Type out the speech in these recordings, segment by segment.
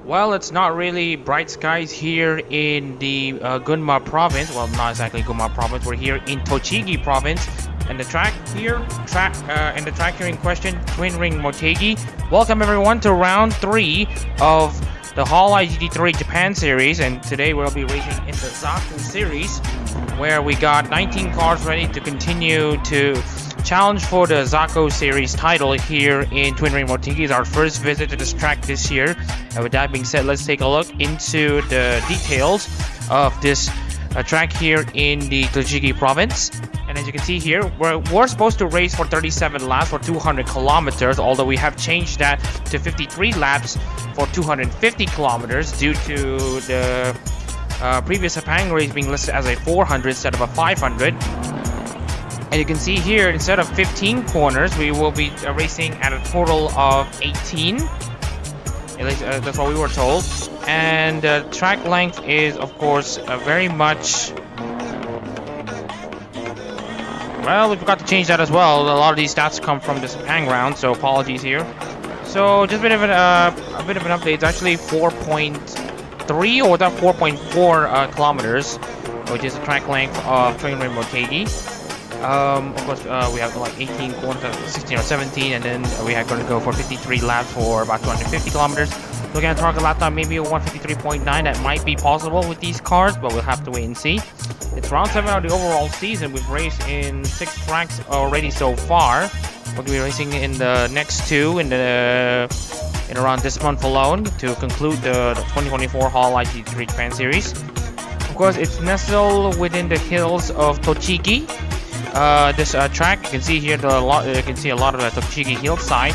Well, it's not really bright skies here in the Gunma province. Well, not exactly Gunma province. We're here in Tochigi province, and the track here in question, Twin Ring Motegi. Welcome everyone to round 3 of the Hololive GT3 Japan series, and today we'll be racing in the Zako series, where we got 19 cars ready to continue to challenge for the Zako series title here in Twin Ring Motegi. Is our first visit to this track this year, and with that being said, let's take a look into the details of this track here in the Tochigi province. And as you can see here, we're supposed to race for 37 laps for 200 kilometers, although we have changed that to 53 laps for 250 kilometers due to the previous Sepang race being listed as a 400 instead of a 500. And you can see here, instead of 15 corners, we will be racing at a total of 18. At least that's what we were told. And the track length is, of course, very much... Well, we forgot to change that as well. A lot of these stats come from the Sepang round, so apologies here. So just a bit of an update. It's actually 4.3 or that 4.4 kilometers, which is the track length of Twin Ring Motegi. Of course, we have like 18 corners, 16 or 17, and then we are going to go for 53 laps for about 250 kilometers. Looking at target lap time, maybe a 153.9. That might be possible with these cars, but we'll have to wait and see. It's round 7 of the overall season. We've raced in 6 tracks already so far. We'll be racing in the next 2 in around this month alone to conclude the 2024 Hololive GT3 Japan series. Of course, it's nestled within the hills of Tochigi. This track, you can see here you can see a lot of the Tochigi hillside.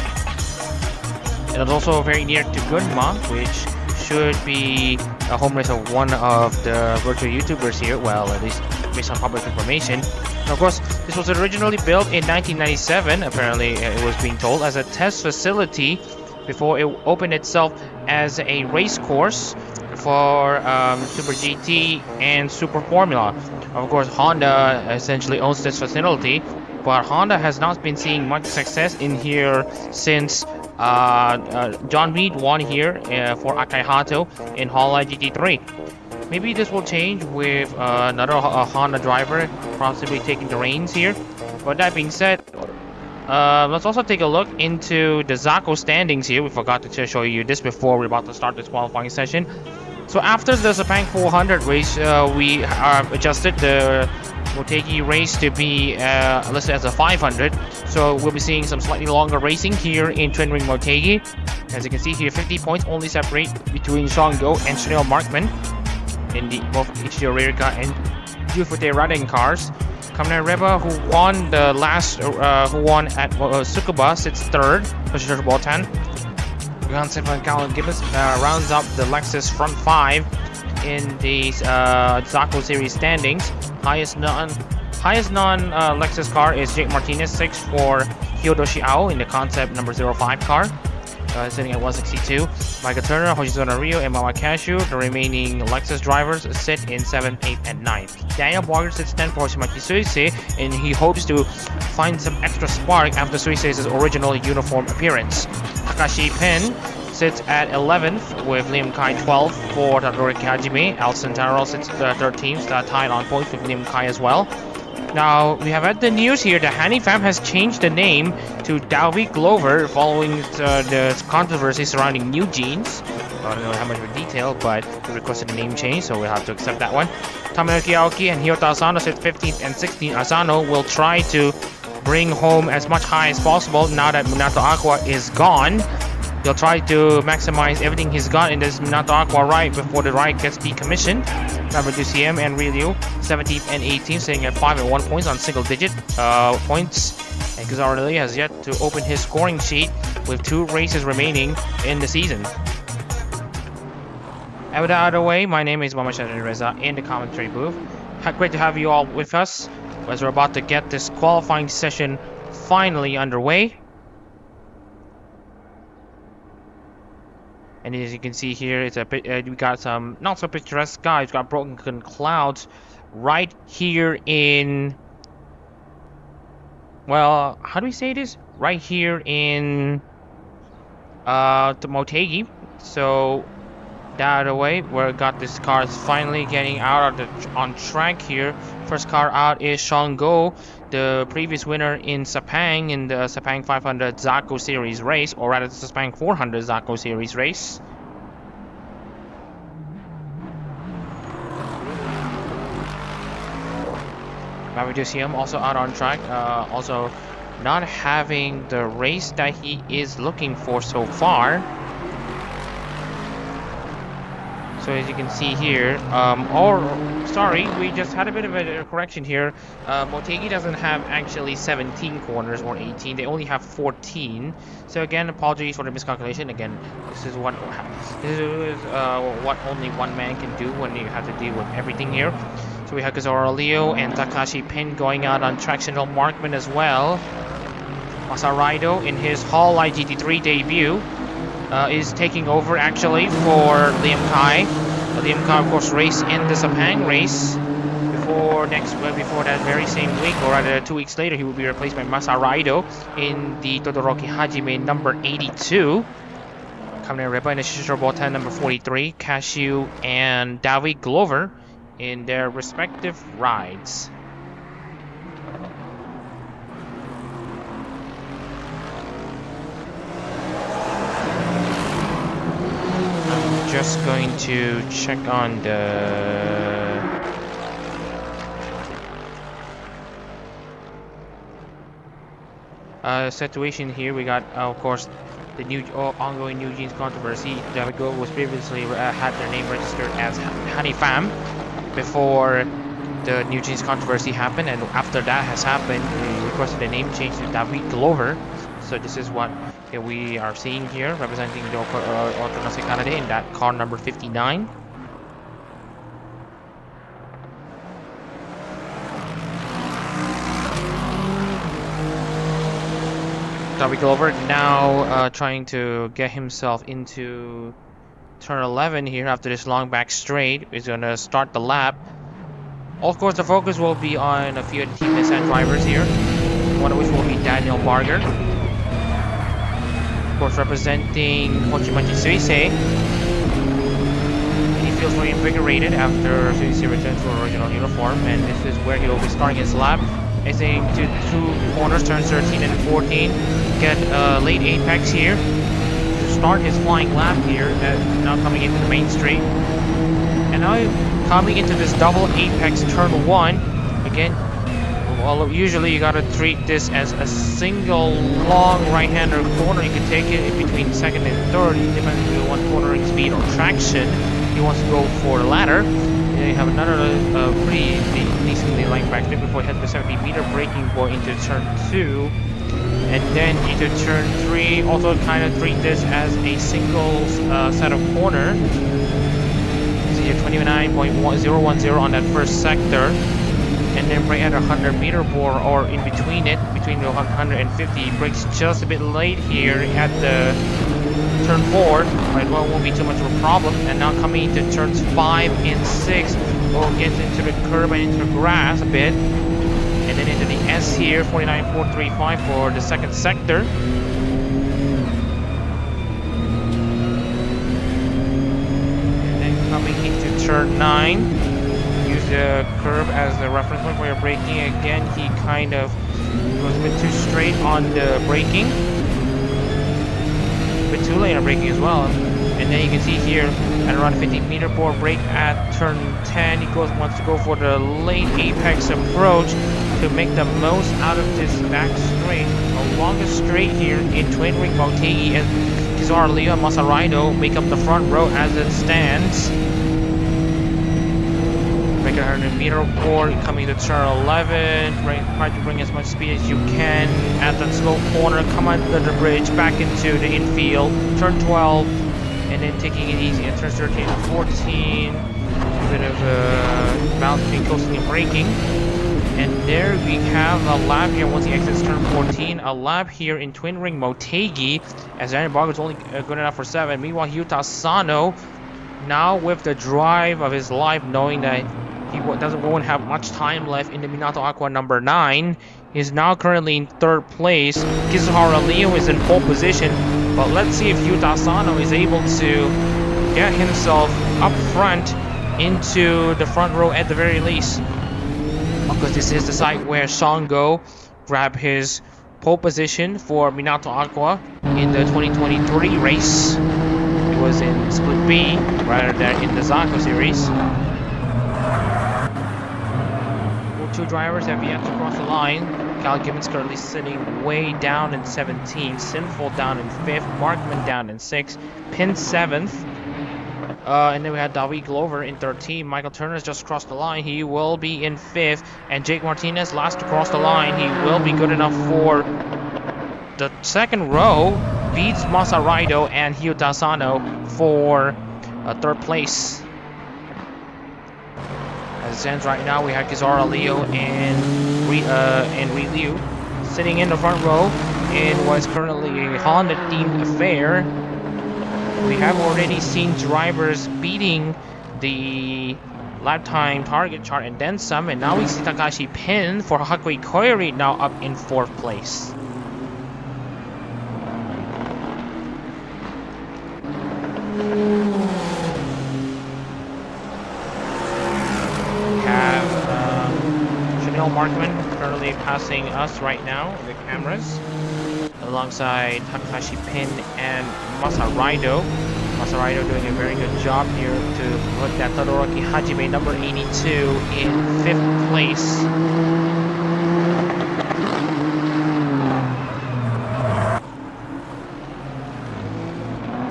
And it's also very near to Gunma, which should be a home race of one of the virtual YouTubers here. Well, at least based on public information. And of course, this was originally built in 1997. Apparently, it was being told as a test facility before it opened itself as a race course for Super GT and Super Formula. Of course, Honda essentially owns this facility, but Honda has not been seeing much success in here since John Reed won here for Akai Hato in Hololive GT3. Maybe this will change with another Honda driver possibly taking the reins here. But that being said, let's also take a look into the Zako standings here. We forgot to show you this before we're about to start this qualifying session. So after the Sepang 400 race, we adjusted the Motegi race to be listed as a 500. So we'll be seeing some slightly longer racing here in Twin Ring Motegi. As you can see here, 50 points only separate between Shango and Chanel Markman in both Ichiro Reika and Jufute Raden cars. Kamen Reba, who won at Tsukuba, sits third. Position Botan. Calvin Gibbons rounds up the Lexus front 5 in the Zako series standings. Highest non-Lexus car is Jake Martinez, 6 for Hyodoshi Ao in the concept number 05 car, sitting at 162. Micah Turner, Hoshizuna Ryo, and Mama Cashew, the remaining Lexus drivers, sit in 7th, 8th, and 9th. Daniel Barger sits 10th for Shimaki Suisei, and he hopes to find some extra spark after Suisei's original uniform appearance. Takashi Pen sits at 11th with Liam Kai 12th for Tadori Kajime. Alson Taro sits 13th, tied on points with Liam Kai as well. Now, we have had the news here that Hanny Fam has changed the name to Dalvik Glover following the controversy surrounding New Jeans. I don't know how much of a detail, but he requested a name change, so we'll have to accept that one. Tamanaki Aoki and Hyota Asano sit 15th and 16th. Asano will try to bring home as much high as possible now that Minato Aqua is gone. He'll try to maximize everything he's got in this Minato Aqua ride before the ride gets decommissioned. Number 2 CM and Ryu, 17th and 18th, sitting at 5 and 1 points on single digit points. And Kazarelli has yet to open his scoring sheet with 2 races remaining in the season. And with that out of the way, my name is Mama Shadri Reza in the commentary booth. Great to have you all with us as we're about to get this qualifying session finally underway. And as you can see here, it's we got some not so picturesque skies. We've got broken clouds right here in... Well, how do we say this? Right here in the Motegi. So that out of the way. We got this car is finally getting out of on track here. First car out is Shango, the previous winner in Sepang in the Sepang 500 Zako series race, or rather the Sepang 400 Zako series race. Now we do see him also out on track, also not having the race that he is looking for so far. So as you can see here, sorry, we just had a bit of a correction here. Motegi doesn't have actually 17 corners or 18, they only have 14. So again, apologies for the miscalculation. Again, this is what only one man can do when you have to deal with everything here. So we have Kazora Leo and Takashi Pin going out on tractional markman as well. Masaraido in his Hololive GT3 debut is taking over actually for Liam Kai. Liam Kai, of course, raced in the Sepang race before that very same week, or rather 2 weeks later, he will be replaced by Masaraido in the Todoroki Hajime number 82. Kamen Rider in the Shishiro number 43, Cashew and Davi Glover in their respective rides. I'm just going to check on the situation here. We got, of course, the new ongoing New Jeans controversy. Davigo was previously had their name registered as Honey Fam before the New Jeans controversy happened, and after that has happened, we requested a name change to David Glover. So this is what we are seeing here, representing the Autonomous Canada in that car number 59. David Glover now trying to get himself into turn 11 here after this long back straight. Is going to start the lap. Of course, the focus will be on a few of the Team Nissan drivers here, one of which will be Daniel Barger, of course, representing Hochimachi Suisei. He feels very invigorated after Suisei returns to original uniform, and this is where he will be starting his lap. Exiting to 2 corners, turns 13 and 14. Get a late apex here to start his flying lap here, now coming into the main straight. And now coming into this double apex turn 1. Again, well, usually you gotta treat this as a single long right-hander corner. You can take it in between second and third, depending on you want cornering speed or traction. He wants to go for the latter. And you have another pretty decently light backstep before he heads to 70-meter braking point into turn 2. And then into turn 3, also kind of treat this as a single set of corner. See here, 29.010 on that first sector. And then brake at 100-meter bore, or in between it, between the 150, brakes just a bit late here at the turn 4. Right, well, won't be too much of a problem. And now coming into turns 5 and 6, we'll get into the curb and into the grass a bit. And then into the S here, 49.435 for the second sector. And then coming into turn 9. Use the curb as the reference point for your braking. Again, he kind of goes a bit too straight on the braking. A bit too late on braking as well. And then you can see here at around 50-meter bore brake at turn 10. He wants to go for the late apex approach to make the most out of this back straight. The longest straight here in Twin Ring Motegi, and Kizar Leo and Masaraido make up the front row as it stands. Make a 100-meter bore, coming to turn 11. Try to bring as much speed as you can at that slow corner. Come under the bridge, back into the infield. Turn 12, and then taking it easy at turns 13 and 14. A bit of a balance between coasting and braking. And there we have a lap here once he exits turn 14. A lap here in Twin Ring Motegi, as Daniel Barger is only good enough for 7. Meanwhile, Yuta Sano, now with the drive of his life, knowing that he won't have much time left in the Minato Aqua number 9, is now currently in 3rd place. Kizuhara Leo is in pole position, but let's see if Yuta Sano is able to get himself up front into the front row at the very least. Because this is the site where Shango grabbed his pole position for Minato Aqua in the 2023 race. It was in Split B rather than in the Zako series. Two drivers have yet to cross the line. Cal Gibbons currently sitting way down in 17th, Sinful down in 5th, Markman down in 6th, Pin 7th. And then we had David Glover in 13th. Michael Turner's just crossed the line. He will be in 5th. And Jake Martinez last to cross the line. He will be good enough for the second row. Beats Masaraido and Hyuta Asano for third place. As it stands right now, we have Kizaru Leo and Ri Liu sitting in the front row in what is currently a Honda-themed affair. We have already seen drivers beating the lap time target chart and then some, and now we see Takashi Pin for Hakui Koiri now up in 4th place. Markman currently passing us right now, the cameras, alongside Takashi Pin and Masaraido. Masaraido doing a very good job here to put that Todoroki Hajime number 82 in 5th place.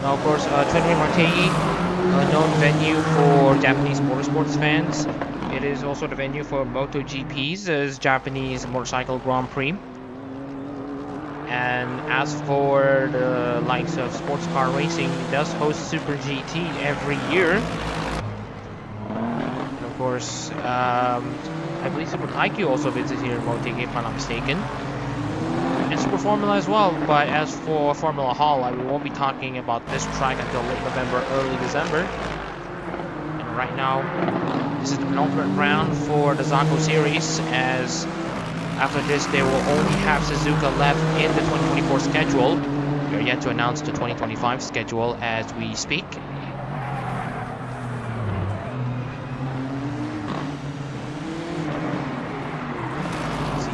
Now, of course, Twinway Motegi, a known venue for Japanese motorsports fans. It is also the venue for MotoGP's as Japanese Motorcycle Grand Prix. And as for the likes of sports car racing, it does host Super GT every year. And of course, I believe Super Taikyu also visits here in Motegi, if I'm not mistaken. And Super Formula as well. But as for Formula Hall, we won't be talking about this track until late November, early December. And right now, this is the penultimate round for the Zako series, as after this they will only have Suzuka left in the 2024 schedule. We are yet to announce the 2025 schedule as we speak. See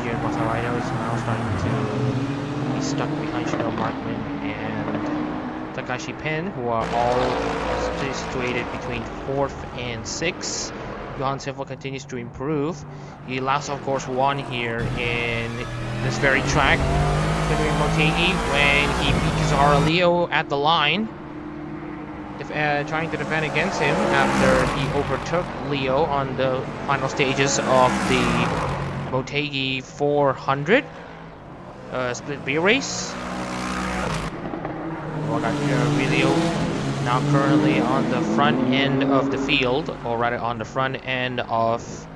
here, Masaraido is now starting to be stuck behind Shino Markman and Takashi Pin, who are all situated between 4th and 6th. Johan Silva continues to improve. He last, of course, won here in this very track. Considering Motegi when he beat Kizaru Leo at the line, trying to defend against him after he overtook Leo on the final stages of the Motegi 400 Split B race. Leo now currently on the front end of the field, or rather on the front end of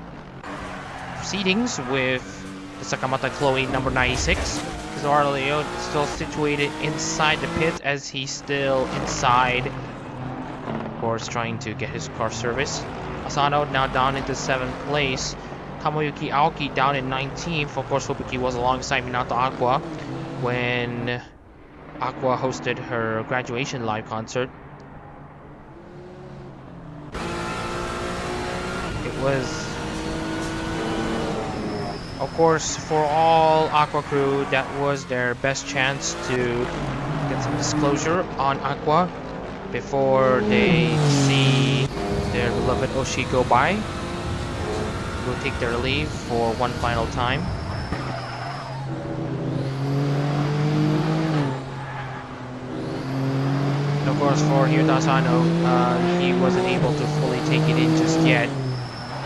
proceedings with the Sakamata Chloe number 96. Kizaru Leo still situated inside the pit as he's still inside, of course, trying to get his car serviced. Asano now down into 7th place. Tomoyuki Aoki down in 19th. Of course, Fubuki was alongside Minato Aqua when Aqua hosted her graduation live concert. It was, of course, for all Aqua crew, that was their best chance to get some disclosure on Aqua before they see their beloved Oshi go by. Will take their leave for one final time. And of course, for Hyuta Asano, he wasn't able to fully take it in just yet.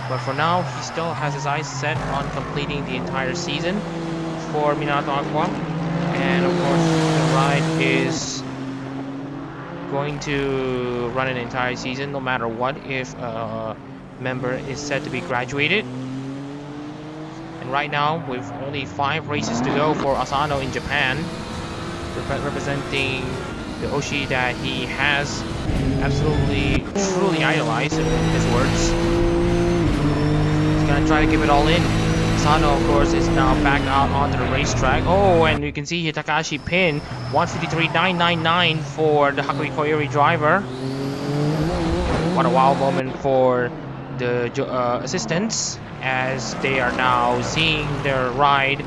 But for now, he still has his eyes set on completing the entire season for Minato Aqua. And of course, the ride is going to run an entire season no matter what if a member is said to be graduated. And right now, with only 5 races to go for Asano in Japan, representing the Oshi that he has absolutely, truly idolized, in his words. He's gonna try to give it all in. Asano, of course, is now back out onto the racetrack. Oh, and you can see here Takashi Pin, 153.999 for the Hakui Koyori driver. what a wow moment for the assistants, as they are now seeing their ride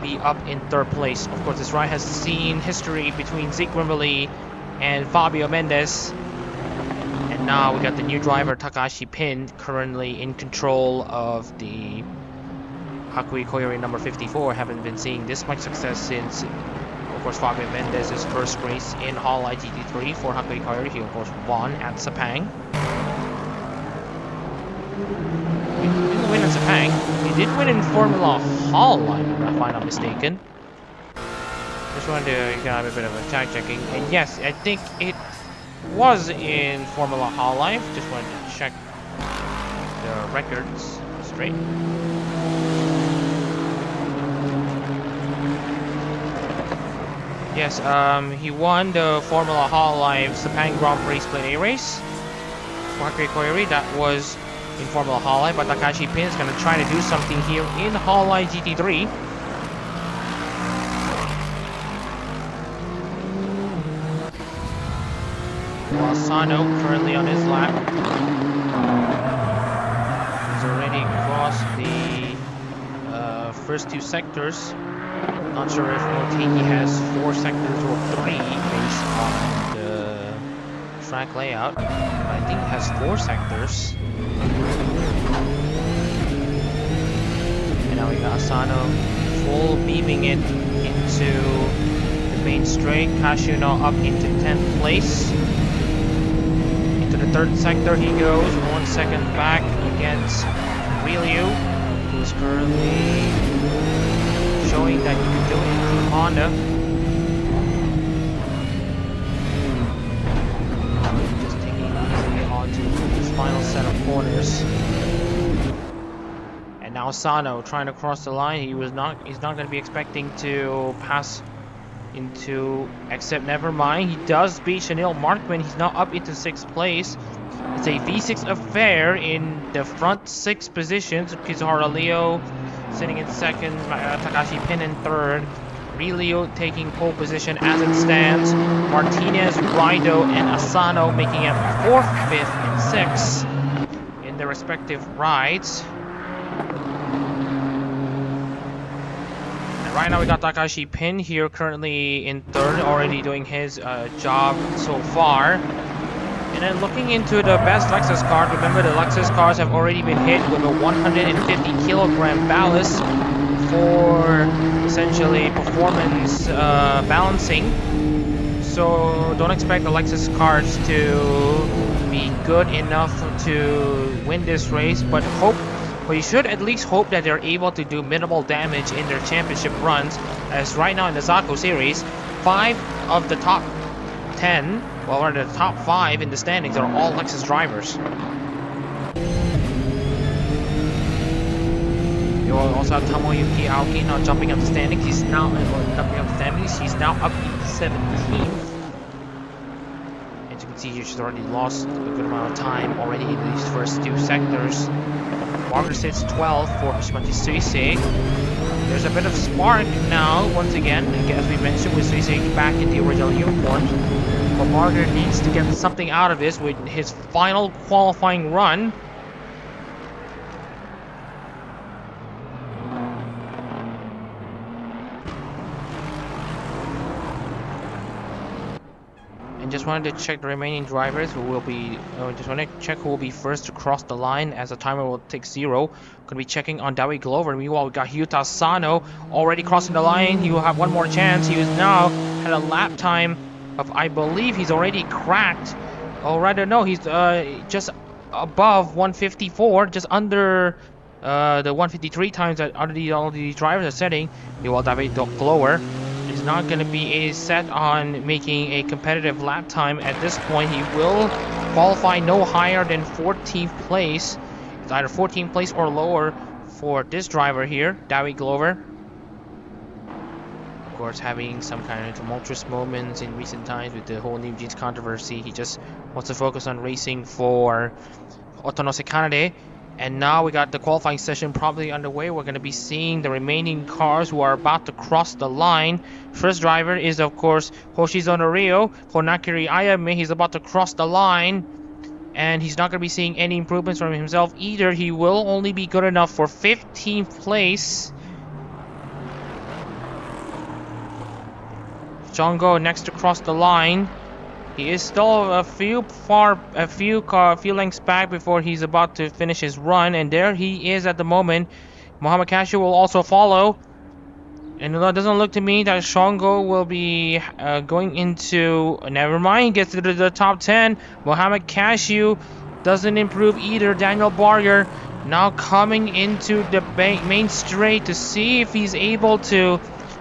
be up in third place. Of course, this ride has seen history between Zeke Wimberly and Fabio Mendes. And now we got the new driver Takashi Pin currently in control of the Hakui Koyori number 54. Haven't been seeing this much success since, of course, Fabio Mendes' first race in Hololive GT3 for Hakui Koyori. He, of course, won at Sepang. He didn't win at Sepang. He did win in Formula Hololive, if I'm not mistaken. Just wanted to have a bit of a tag checking. And yes, I think it was in Formula Hololive. Just wanted to check the records straight. Yes, he won the Formula Hololive Sepang Grand Prix Split A race for Hakui Koyori. That was in Formula Hololive, but Takashi Pin is going to try to do something here in Hololive GT3. While Sano currently on his lap. He's already crossed the first two sectors. Not sure if Motegi has 4 sectors or 3 based on the track layout, but I think it has 4 sectors. And now we got Asano full beaming it into the main straight. Kashuno up into 10th place. Into the 3rd sector he goes, 1 second back against Ryu, who's currently showing that you can do it in Team Honda. Just taking it easily onto his final set of corners. And now Sano trying to cross the line. He's not going to be expecting to pass into, except never mind. He does beat Chanel Markman. He's now up into 6th place. It's a V6 affair in the front 6 positions. Kizuhara Leo sitting in 2nd, Takashi Pin in 3rd, Ryu taking pole position as it stands, Martinez, Raido, and Asano making it 4th, 5th, and 6th in their respective rides. And right now we got Takashi Pin here currently in 3rd, already doing his job so far. And then looking into the best Lexus car, remember the Lexus cars have already been hit with a 150 kilogram ballast for essentially performance balancing. So don't expect the Lexus cars to be good enough to win this race, but you should at least hope that they're able to do minimal damage in their championship runs, as right now in the Zako series, 5 of the top 10, well, the top 5 in the standings are all Lexus drivers. You also have Tomoyuki Aoki now jumping up the standings. He's now up in 17th. As you can see here, she's already lost a good amount of time already in these first 2 sectors. Margaret sits 12th for Hashimoto Suisei. There's a bit of spark now, once again, as we mentioned, with Suisei back in the original uniform. But Margaret needs to get something out of this with his final qualifying run. And just wanted to check the remaining drivers who will be, just want to check who will be first to cross the line, as the timer will take 0. Going to be checking on Dawi Glover. Meanwhile, we got Hyuta Sano already crossing the line. He will have one more chance. He is now at a lap time of, I believe he's already cracked, or rather no, he's just above 154, just under the 153 times that all these drivers are setting. Meanwhile, David Glover is not going to be set on making a competitive lap time at this point. He will qualify no higher than 14th place. It's either 14th place or lower for this driver here, Dawi Glover. Of course, having some kind of tumultuous moments in recent times with the whole New Jeans controversy. He just wants to focus on racing for Otonose Kanade. And now we got the qualifying session probably underway. We're going to be seeing the remaining cars who are about to cross the line. First driver is, of course, Hoshizono Ryo for Nakiri Ayame. He's about to cross the line. and he's not going to be seeing any improvements from himself either. He will only be good enough for 15th place. Jongo next to cross the line. He is still a few lengths back before he's about to finish his run, and there he is at the moment. Mohamed Cashew will also follow, and it doesn't look to me that Shongo will be going into. Never mind, he gets to the top 10. Mohamed Cashew doesn't improve either. Daniel Barger now coming into the main straight to see if he's able to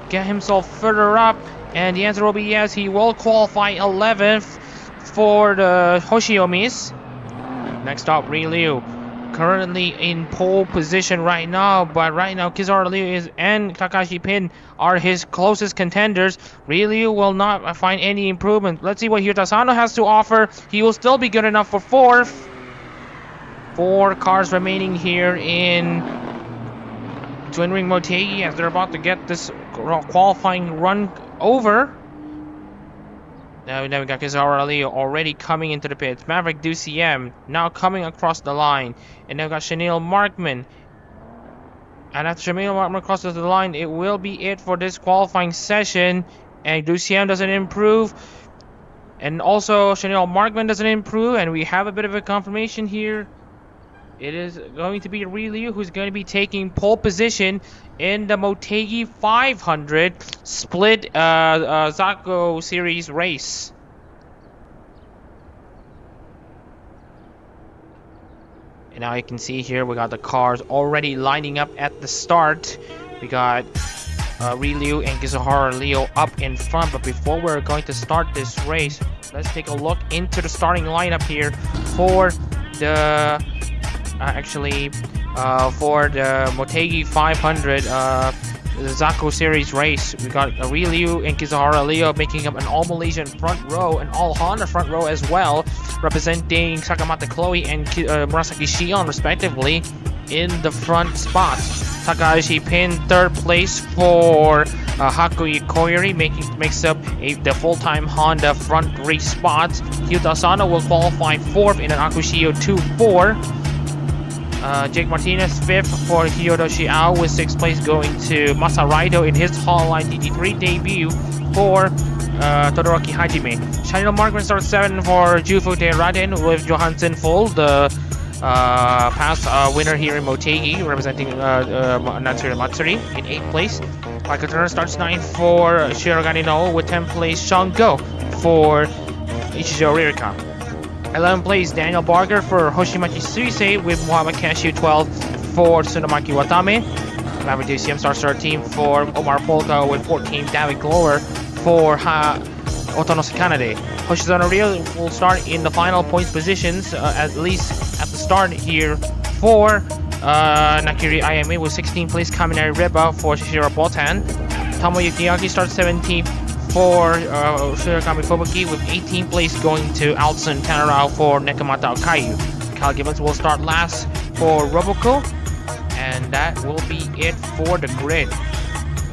get himself further up. And the answer will be yes, he will qualify 11th for the Hoshiomis. Next up, Ri Liu. Currently in pole position right now, but right now Kizaru Liu and Takashi Pin are his closest contenders. Ri Liu will not find any improvement. Let's see what Hirota Sano has to offer. He will still be good enough for 4th. 4 cars remaining here in Twin Ring Motegi as they're about to get this qualifying run over. Now we got Kizaru Leo already coming into the pits. Maverick DuCM now coming across the line. And now we got Chanel Markman. And after Chanel Markman crosses the line, it will be it for this qualifying session. And DuCM doesn't improve. And also Chanel Markman doesn't improve. And we have a bit of a confirmation here. It is going to be Ri Liu who's going to be taking pole position in the Motegi 500 split Zako series race. And now you can see here we got the cars already lining up at the start. We got Ri Liu and Kizaru Leo up in front. But before we're going to start this race, let's take a look into the starting lineup here for the for the Motegi 500 the Zako series race. We got Ri Liu and Kizaru Leo making up an all Malaysian front row and all Honda front row as well, representing Sakamata Chloe and Murasaki Shion respectively in the front spots. Takahashi Pin 3rd place for Hakuya Koiri makes up the full-time Honda front race spots. Hirota Sano will qualify 4th in an Akushio 2-4. Jake Martinez 5th for Hyodo Shiao, with 6th place going to Masa Raido in his Hololive GT3 debut for Todoroki Hajime. Chanel Markman starts 7th for Jufute Raden, with Johansson Full, the past winner here in Motegi, representing Natsuri Matsuri in 8th place. Michael Turner starts 9th for Shirogane No, with 10th place Sean Go for Ichijo Ririka. 11th place Daniel Barger for Hoshimachi Suisei, with Mohamed Cashew 12th for Tsunamaki Watame. Maverick DCM starts 13th for Omar Polka, with 14th David Glover for Otonose Kanade. Hoshizano Rio will start in the final points positions, at least at the start here for Nakiri IMA, with 16th place Kaminari Reba for Shishiro Botan. Tomoyuki Yaki starts 17th for Shirakami Fubuki, with 18th place going to Alson Tanarao for Nekamata Okayu. Kyle Gibbons will start last for Roboco, and that will be it for the grid.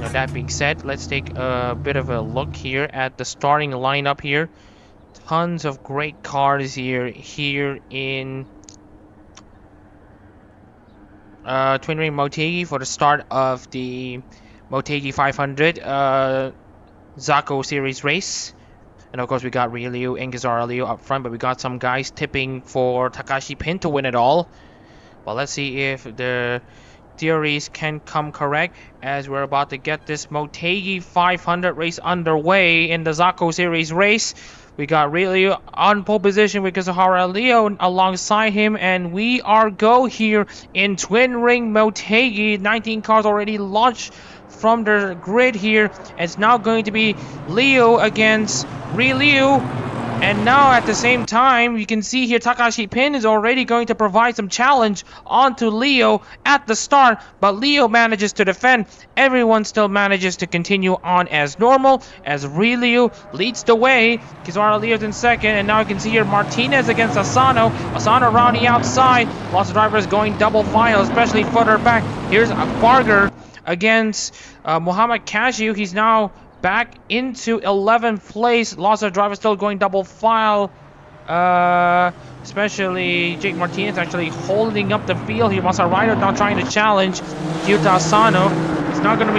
Now, that being said, let's take a bit of a look here at the starting lineup here. Tons of great cars here in Twin Ring Motegi for the start of the Motegi 500 Zako series race. And of course we got Ri Liu and Kizaru Leo up front, but we got some guys tipping for Takashi Pin to win it all. Well, let's see if the theories can come correct as we're about to get this Motegi 500 race underway in the Zako series race. We got Ri Liu on pole position with Kizaru Leo alongside him, and we are go here in Twin Ring Motegi. 19 cars already launched from the grid here. It's now going to be Leo against Ri Liu, and now at the same time you can see here Takashi Pin is already going to provide some challenge onto Leo at the start, but Leo manages to defend. Everyone still manages to continue on as normal as Ri Liu leads the way. Kizaru Leo's in 2nd, and now you can see here Martinez against Asano. Asano around the outside. Lots of drivers going double file, especially further back. Here's Barger against Mohamed Cashew. He's now back into 11th place. Lots of drivers still going double file. especially Jake Martinez actually holding up the field here. Masaraido now trying to challenge Ryota Asano. It's not going to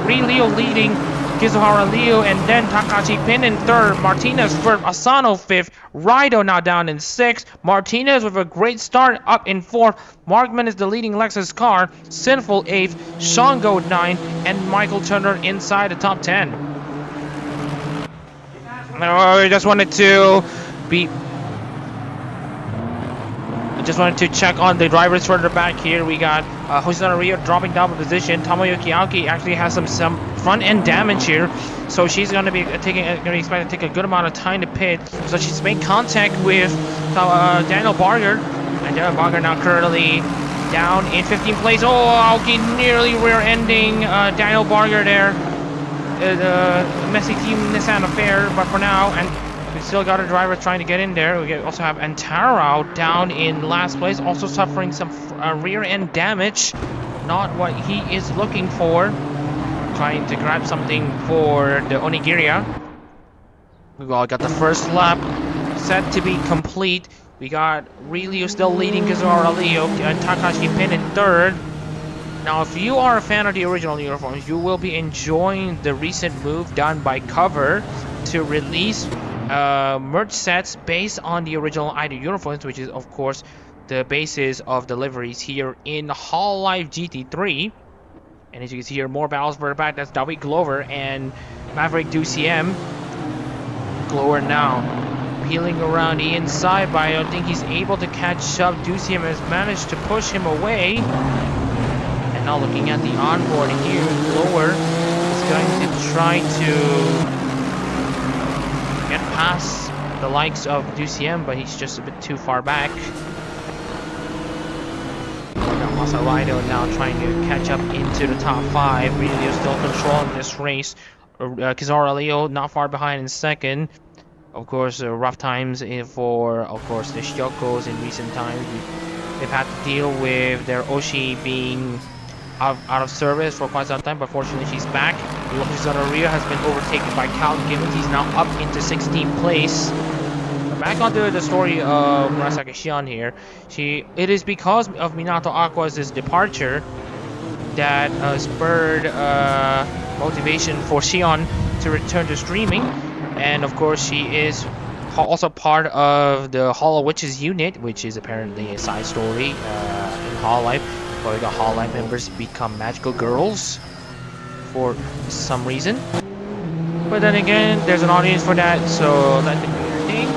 be Leo leading Kizuhara Leo, and then Takashi Pin in third, Martinez fourth, Asano fifth, Raido now down in sixth, Martinez with a great start up in fourth, Markman is the leading Lexus car, Sinful eighth, Shango ninth, and Michael Turner inside the top 10. I just wanted to check on the drivers further back here. We got Hoshizuna Rio dropping down the position. Tomoyuki Aoki actually has some front end damage here, so she's going to be expected to take a good amount of time to pit. So she's made contact with Daniel Barger, and Daniel Barger now currently down in 15th place. Oh, Aoki nearly rear-ending Daniel Barger there. The messy team Nissan affair, but for now, and we still got a driver trying to get in there. We also have Antaro down in last place, also suffering some rear end damage. Not what he is looking for. Trying to grab something for the Onigiria. We all got the first lap set to be complete. We got Ryu still leading Kizuhara Leo and Takashi Pin in third. Now, if you are a fan of the original uniforms, you will be enjoying the recent move done by Cover to release merch sets based on the original ID uniforms, which is of course the basis of deliveries here in Hololive GT3. And as you can see here, more battles for the back. That's David Glover and Maverick DuCM. Glover now peeling around the inside, but I don't think he's able to catch up. DuCM has managed to push him away. And now looking at the onboard here, Glover is going to try to get past the likes of DuCM, but he's just a bit too far back. Masaraido now trying to catch up into the top 5. Really still controlling this race. Kizuhara Leo not far behind in second. Of course, rough times for, of course, the Shiokos in recent times. They've had to deal with their Oshi being out of service for quite some time, but fortunately she's back. Hoshizuna Rio has been overtaken by Cal Gibbons. He's now up into 16th place. Back onto the story of Murasaki Shion here. It is because of Minato Aqua's departure that spurred motivation for Shion to return to streaming. And of course, she is also part of the Hollow Witches unit, which is apparently a side story in Hololive, where the Hololive members become magical girls for some reason. But then again, there's an audience for that, so let them do their thing.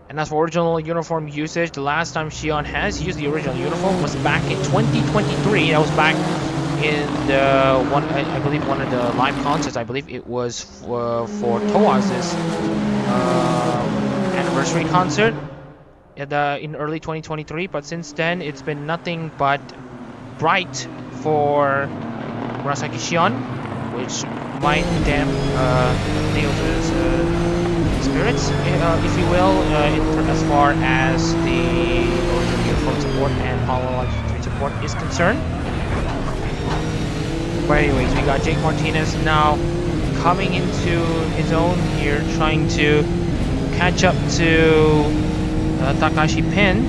And as for original uniform usage, the last time Shion has used the original uniform was back in 2023. That was back in the I believe one of the live concerts. I believe it was for Toaz's anniversary concert in early 2023. But since then, it's been nothing but bright for Murasaki Shion, which might damp Leo's spirits, if you will, as far as the original uniform support and Hololive GT3 support is concerned. But anyways, we got Jake Martinez now coming into his own here, trying to catch up to Takashi Pin.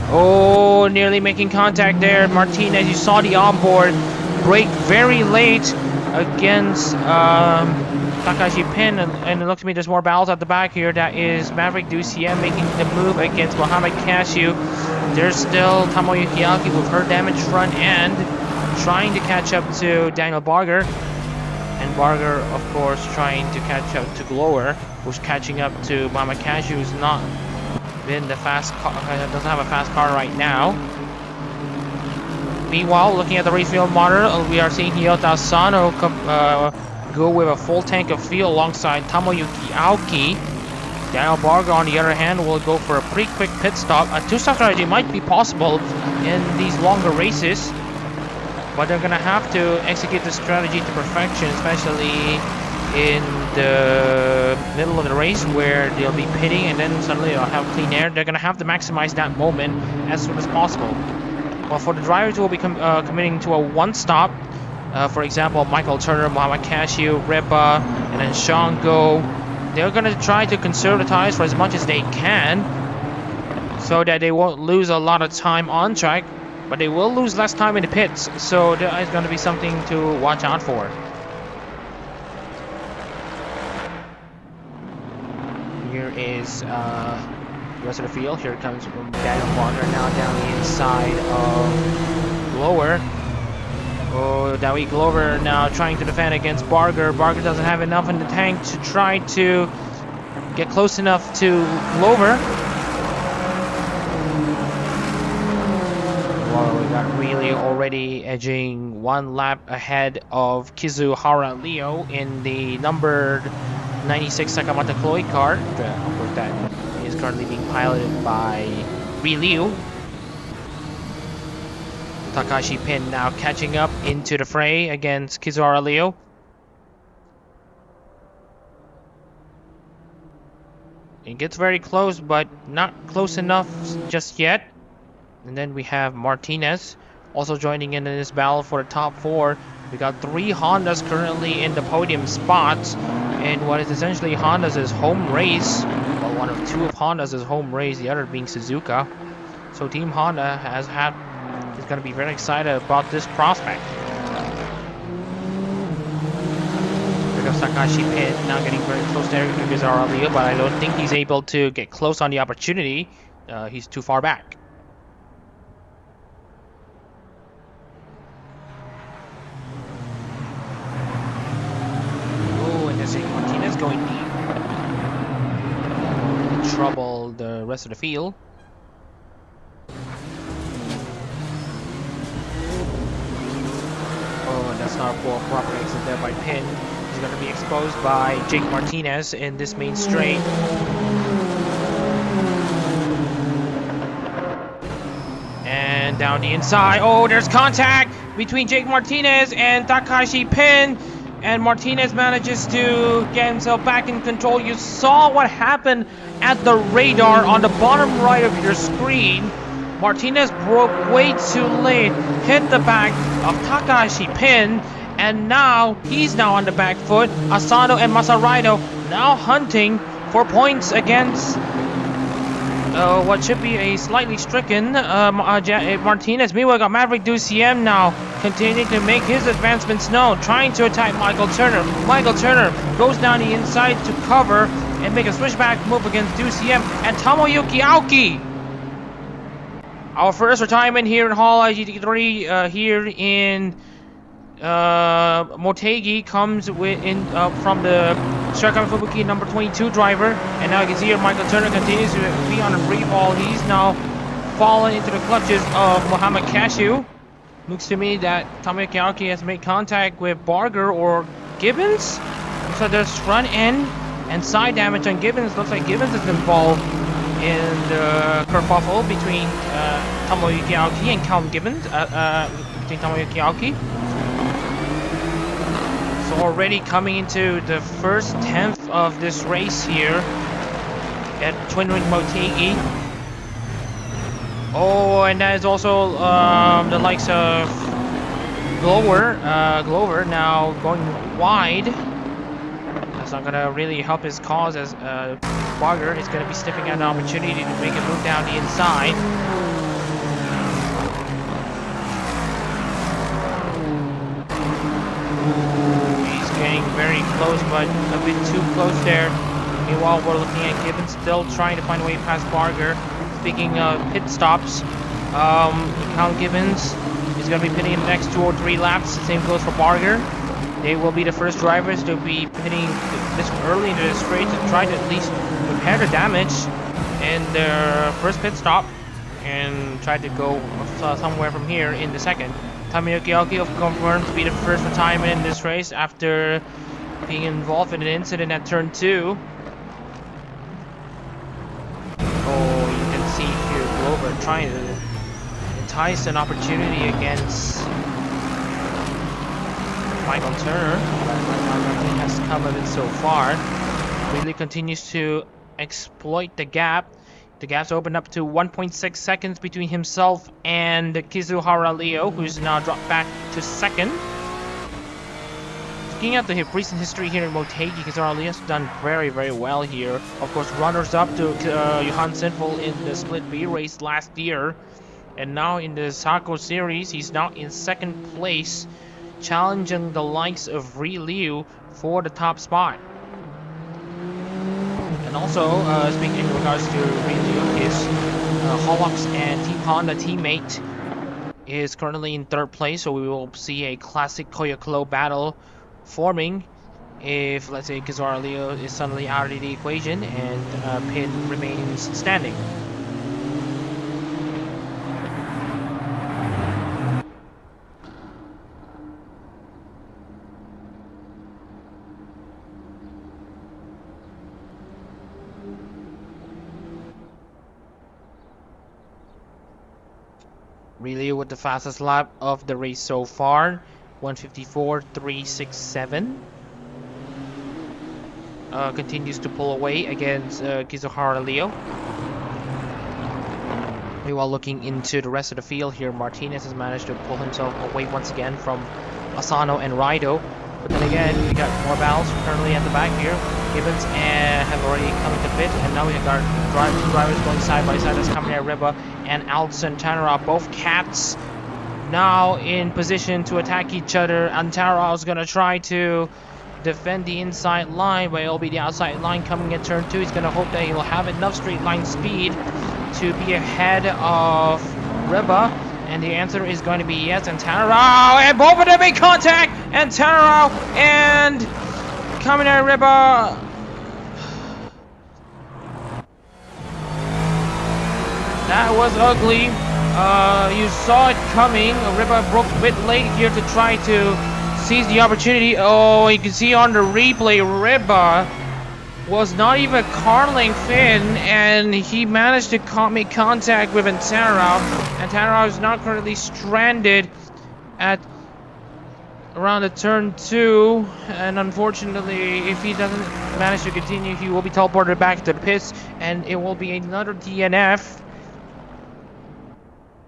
Oh, nearly making contact there. Martinez, you saw the onboard break very late against Takashi Pin, and it looks to me there's more battles at the back here. That is Maverick DuCM making the move against Mohamed Cashew. There's still Tomoyuki Aoki with her damaged front end, trying to catch up to Daniel Barger. And Barger, of course, trying to catch up to Glower, who's catching up to Mohamed Cashew, who's not been the fast car, doesn't have a fast car right now. Meanwhile, looking at the race field monitor, we are seeing Ryota Asano go with a full tank of fuel alongside Tomoyuki Aoki. Daniel Barger, on the other hand, will go for a pretty quick pit stop. A two-stop strategy might be possible in these longer races, but they're going to have to execute the strategy to perfection, especially in the middle of the race where they'll be pitting and then suddenly they'll have clean air. They're going to have to maximize that moment as soon as possible. Well, for the drivers who will be committing to a one-stop For example, Michael Turner, Muhammad Cashew, Ripa, and then Shango. They're going to try to conserve the tires for as much as they can so that they won't lose a lot of time on track, but they will lose less time in the pits, so that is going to be something to watch out for. Here is the rest of the field. Here comes Daniel Walker now down the inside of Glover. Oh, Dawi Glover now trying to defend against Barger. Barger doesn't have enough in the tank to try to get close enough to Glover. Well, we got really already edging one lap ahead of Kizuhara Leo in the numbered 96 Sakamata Chloe car. Of course, that is currently being piloted by Liu. Takashi Pin now catching up into the fray against Kizuhara Leo. It gets very close, but not close enough just yet. And then we have Martinez also joining in this battle for the top 4. We got 3 Hondas currently in the podium spots in what is essentially Honda's home race. Well, one of 2 of Honda's home race, the other being Suzuka. So Team Honda is going to be very excited about this prospect. Because Takashi Pit now getting very close there to Kizuhara Leo, but I don't think he's able to get close on the opportunity. He's too far back. Oh, and there's Martinez going deep. Trouble the rest of the field. That's not a proper exit there by Pin. He's going to be exposed by Jake Martinez in this main straight. And down the inside. Oh, there's contact between Jake Martinez and Takashi Pin. And Martinez manages to get himself back in control. You saw what happened at the radar on the bottom right of your screen. Martinez broke way too late, hit the back of Takashi Pin, and now he's now on the back foot. Asano and Masaraido now hunting for points against what should be a slightly stricken Martinez. Meanwhile, got Maverick Duciem now continuing to make his advancements known, trying to attack Michael Turner. Michael Turner goes down the inside to cover and make a switchback move against Duciem and Tomoyuki Aoki. Our first retirement here in Hololive GT3 here in Motegi comes from the Shirakawa Fubuki number 22 driver. And now you can see here Michael Turner continues to be on a free fall. He's now fallen into the clutches of Muhammad Cashew. Looks to me that Tomoyuki Aoki has made contact with Barger or Gibbons. So there's front end and side damage on Gibbons. Looks like Gibbons is involved in the kerfuffle between Tomoyuki Aoki and Calum Gibbons, between Tomoyuki Aoki. So already coming into the first 10th of this race here at Twin Ring Motegi. Oh, and that is also the likes of Glover now going wide. That's not gonna really help his cause as Barger is going to be sniffing at an opportunity to make a move down the inside. He's getting very close, but a bit too close there. Meanwhile, we're looking at Gibbons still trying to find a way past Barger. Speaking of pit stops, Calum Gibbons is going to be pitting in the next 2 or 3 laps. The same goes for Barger. They will be the first drivers to be pitting this early into the straight to try to at least repair the damage in their first pit stop and try to go somewhere from here in the second. Tomoyuki Aoki confirmed to be the first retirement in this race after being involved in an incident at turn 2. Oh, you can see here Glover trying to entice an opportunity against Michael Turner, but nothing has come of it so far. Really continues to exploit the gap. The gap's opened up to 1.6 seconds between himself and Kizuhara Leo, who's now dropped back to second. looking at the recent history here in Motegi, Kizaru has done very well here. Of course, runners up to Johan Sinful in the Split B race last year. And now in the Zako series, he's now in second place, challenging the likes of Ri Liu for the top spot. And also, speaking in regards to Ri Liu, his Hololive and Team Honda teammate is currently in third place, so we will see a classic Koyaklo battle forming if, let's say, Kizaru is suddenly out of the equation and Pin remains standing. Really with the fastest lap of the race so far, 154.367. Continues to pull away against Kizuhara Leo. While looking into the rest of the field here, Martinez has managed to pull himself away once again from Asano and Raido. But then again, we got more battles currently at the back here. Gibbons have already come into pit, and now we got two drivers going side by side. That's Kaminari Riba and Alson Tanara, both cats now in position to attack each other. And Tanara is going to try to defend the inside line, but it'll be the outside line coming in turn 2. He's going to hope that he'll have enough straight line speed to be ahead of Riba. And the answer is going to be yes, and Tanaro, and both of them make contact, and Tanaro and Kaminari Riba. That was ugly. You saw it coming. Riba broke a bit late here to try to seize the opportunity. Oh, you can see on the replay, Riba was not even car length in, and he managed to make contact with Antaro. Antaro is now currently stranded at around the turn 2, and unfortunately, if he doesn't manage to continue, he will be teleported back to the pits, and it will be another DNF.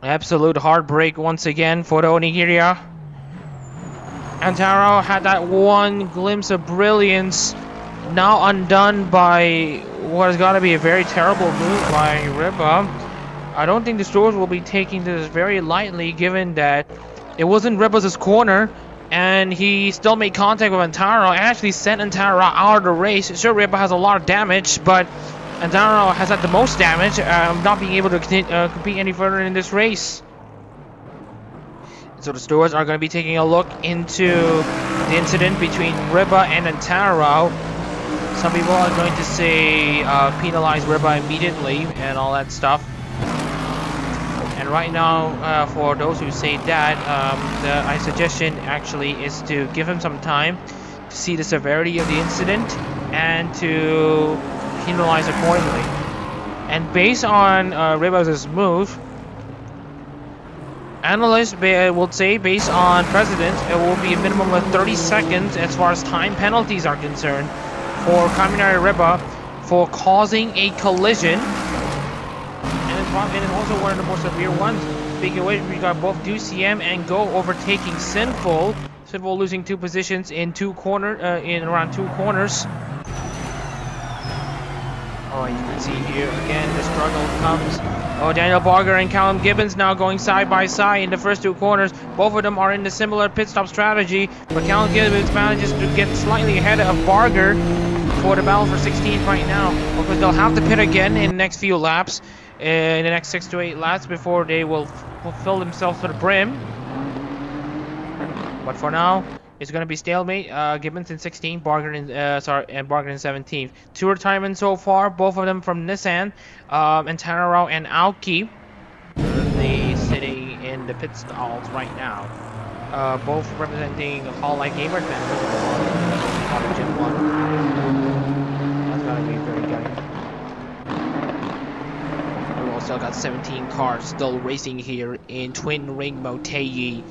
Absolute heartbreak once again for the Onigiriya. Antaro had that one glimpse of brilliance, now undone by what has got to be a very terrible move by Riba. I don't think the stores will be taking this very lightly, given that it wasn't Riba's corner, and he still made contact with Antaro and actually sent Antaro out of the race. Sure, Riba has a lot of damage, but Antaro has had the most damage, not being able to compete any further in this race. So the stewards are going to be taking a look into the incident between Riba and Antaro. Some people are going to say penalize Riba immediately and all that stuff. And right now, for those who say that, my suggestion actually is to give him some time to see the severity of the incident and to penalize accordingly. And based on Riba's move, analysts will say, based on precedent, it will be a minimum of 30 seconds as far as time penalties are concerned for Kaminari Riba for causing a collision. And it's also one of the more severe ones. Speaking of which, we got both DuCM and Go overtaking Sinful. Sinful losing 2 positions in around 2 corners. Oh, you can see here again the struggle comes. Oh, Daniel Barger and Callum Gibbons now going side by side in the first 2 corners. Both of them are in the similar pit stop strategy, but Callum Gibbons manages to get slightly ahead of Barger for the battle for 16th right now. Because they'll have to pit again in the next few laps, in the next 6 to 8 laps before they will fulfill themselves to the brim. But for now, it's going to be stalemate. Gibbons in 16th, Barger in Barger in 17th. 2 retirements so far, both of them from Nissan. And Tanaro and Aoki currently sitting in the pit stalls right now. Both representing Hololive Gamer fans. Gen 1. That's gotta be very good. We also got 17 cars still racing here in Twin Ring Motegi.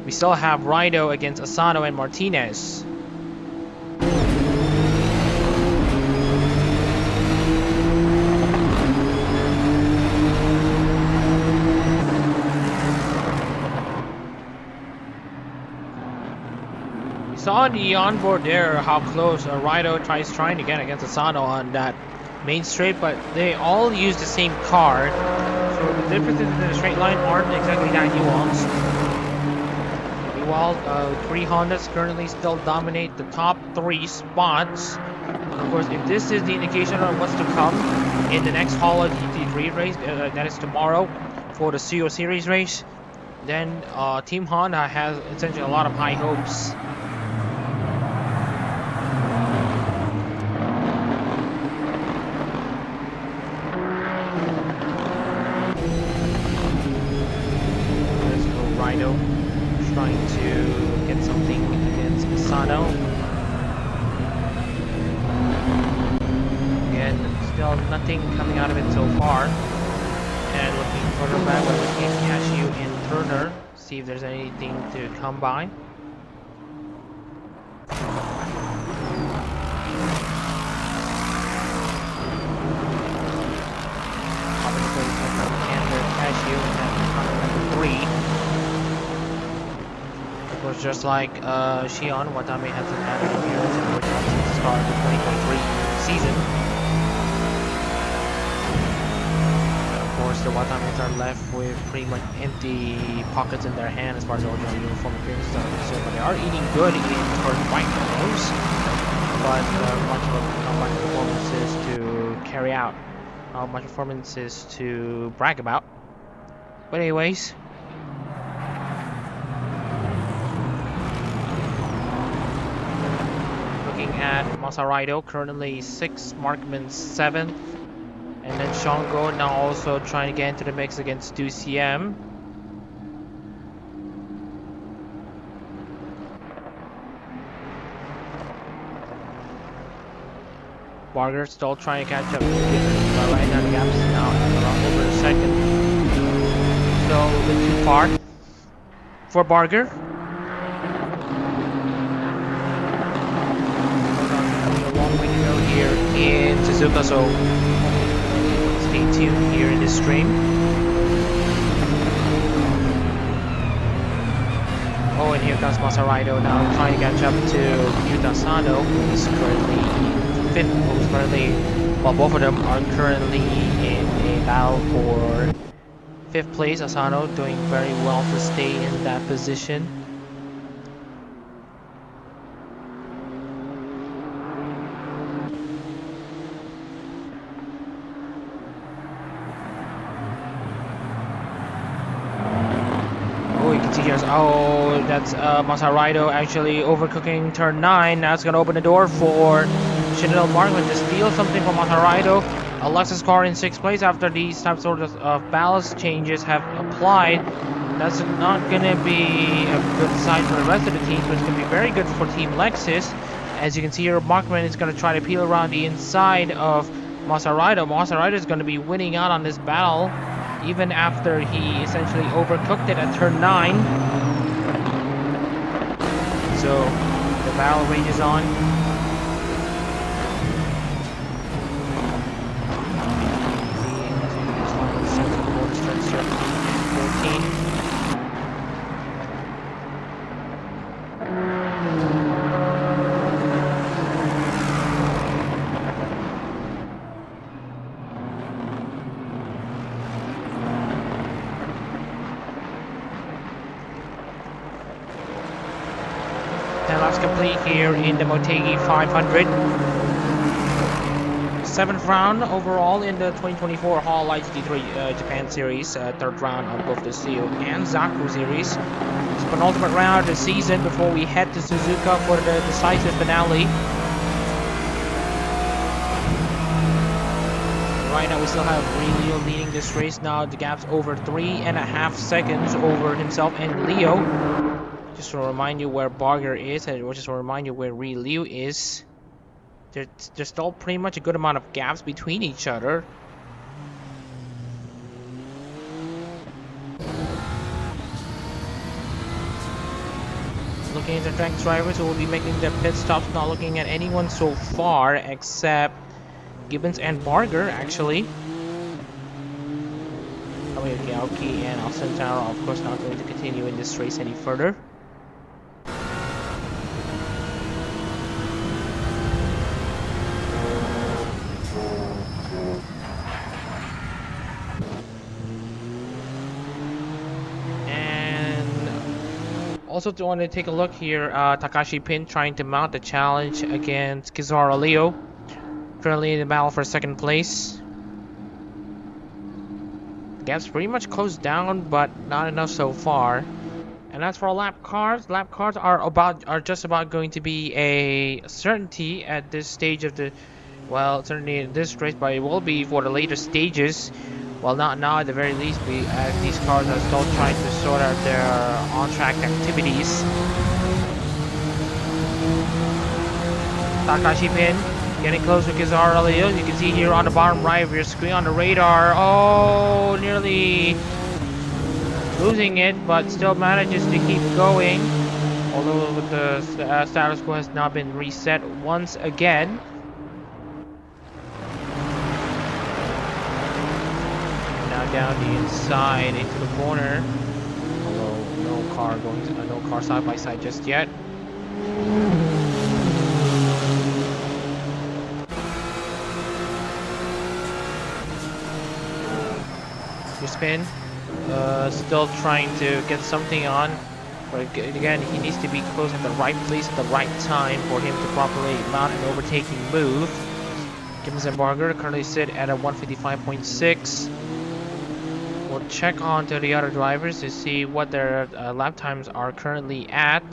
We still have Raido against Asano and Martinez. We saw the onboard there how close Rido trying to get against Asano on that main straight, but they all use the same car, so the differences in the straight line aren't exactly that nuanced. Meanwhile, 3 Hondas currently still dominate the top 3 spots. And of course, if this is the indication of what's to come in the next Hololive GT3 race, that is tomorrow for the CO Series race, then Team Honda has essentially a lot of high hopes. Let's go Rido, trying to get something against Asano. Again, still nothing coming out of it so far. And looking further back, we're looking at Cashew and Turner, see if there's anything to come by. Cashew and number 3. Of course, just like Shion, Watame has an added appearance in the start of the 2023 season. The Watamis are left with pretty much empty pockets in their hand as far as original uniform appearances are concerned, but they are eating good in turn white clothes, but much performances to carry out, much performances to brag about. But anyways, looking at Masarido, currently 6th, Markman 7th. And then Shango now also trying to get into the mix against 2CM. Barger still trying to catch up. Right now the gap is now around over a second. So a bit too far for Barger. A long way to go here in Suzuka, so stay tuned here in this stream. Oh, and here comes Masarido now trying to catch up to Yuta Sano, who's currently 5th. Well, both of them are currently in a battle for 5th place. Asano doing very well to stay in that position. Oh, that's Masarido actually overcooking turn 9. Now it's going to open the door for Chanel Markman to steal something from Masarido. A Lexus car in 6th place after these types of ballast changes have applied. That's not going to be a good sign for the rest of the teams, but it's going to be very good for Team Lexus. As you can see here, Markman is going to try to peel around the inside of Masarido. Masarido is going to be winning out on this battle, even after he essentially overcooked it at turn 9. So the battle rages on. Complete here in the Motegi 500. 7th round overall in the 2024 Hololive GT3 Japan Series. 3rd round on both the CO and Zako Series. It's the penultimate round of the season before we head to Suzuka for the decisive finale. Right now we still have Leo leading this race. Now the gap's over 3.5 seconds over himself and Leo. Just to remind you where Barger is, and just to remind you where Liu is. There's still pretty much a good amount of gaps between each other. Looking at the track drivers who will be making their pit stops, not looking at anyone so far except Gibbons and Barger actually. Aoki and Alcantara are of course not going to continue in this race any further. Also, want to take a look here. Takashi Pin trying to mount the challenge against Kizaru Leo. Currently in the battle for second place. The gap's pretty much closed down, but not enough so far. And as for lap cars are just about going to be a certainty at this stage of the, well, certainly in this race, but it will be for the later stages. Well, not now at the very least, as these cars are still trying to sort out their on-track activities. Takashi Pin getting close to Kizaru Leo. You can see here on the bottom right of your screen on the radar. Oh, nearly losing it, but still manages to keep going. Although the status quo has now been reset once again. Now down the inside into the corner. Although no car side by side just yet. Your spin. Still trying to get something on, but again he needs to be close at the right place at the right time for him to properly mount an overtaking move. Gibbons and Barger currently sit at a 155.6. We'll check on to the other drivers to see what their lap times are currently at.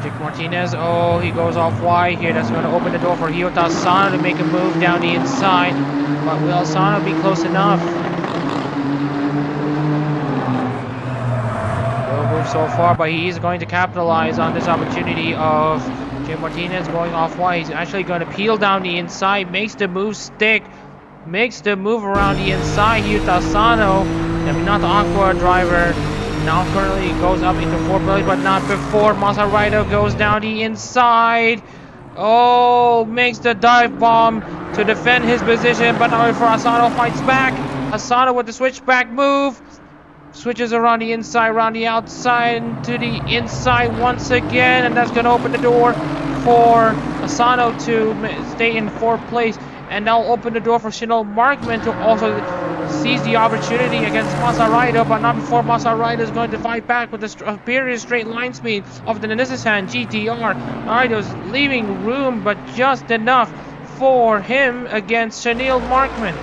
Jake Martinez, oh, he goes off wide here. That's going to open the door for Ryota Asano to make a move down the inside, but will Asano be close enough? So far, but he is going to capitalize on this opportunity of Jim Martinez going off wide. He's actually going to peel down the inside, makes the move stick, makes the move around the inside. Ryota Asano, not the Aqua driver, now currently goes up into 4th place, but not before Masaraido goes down the inside. Oh, makes the dive bomb to defend his position, but not before Asano fights back. Asano with the switchback move. Switches around the inside, around the outside, to the inside once again, and that's going to open the door for Asano to stay in 4th place, and now open the door for Shino Markman to also seize the opportunity against Masaraido, but not before Masaraido is going to fight back with the superior straight line speed of the Nissan GT-R. Masaraido's leaving room, but just enough for him against Chanel Markman.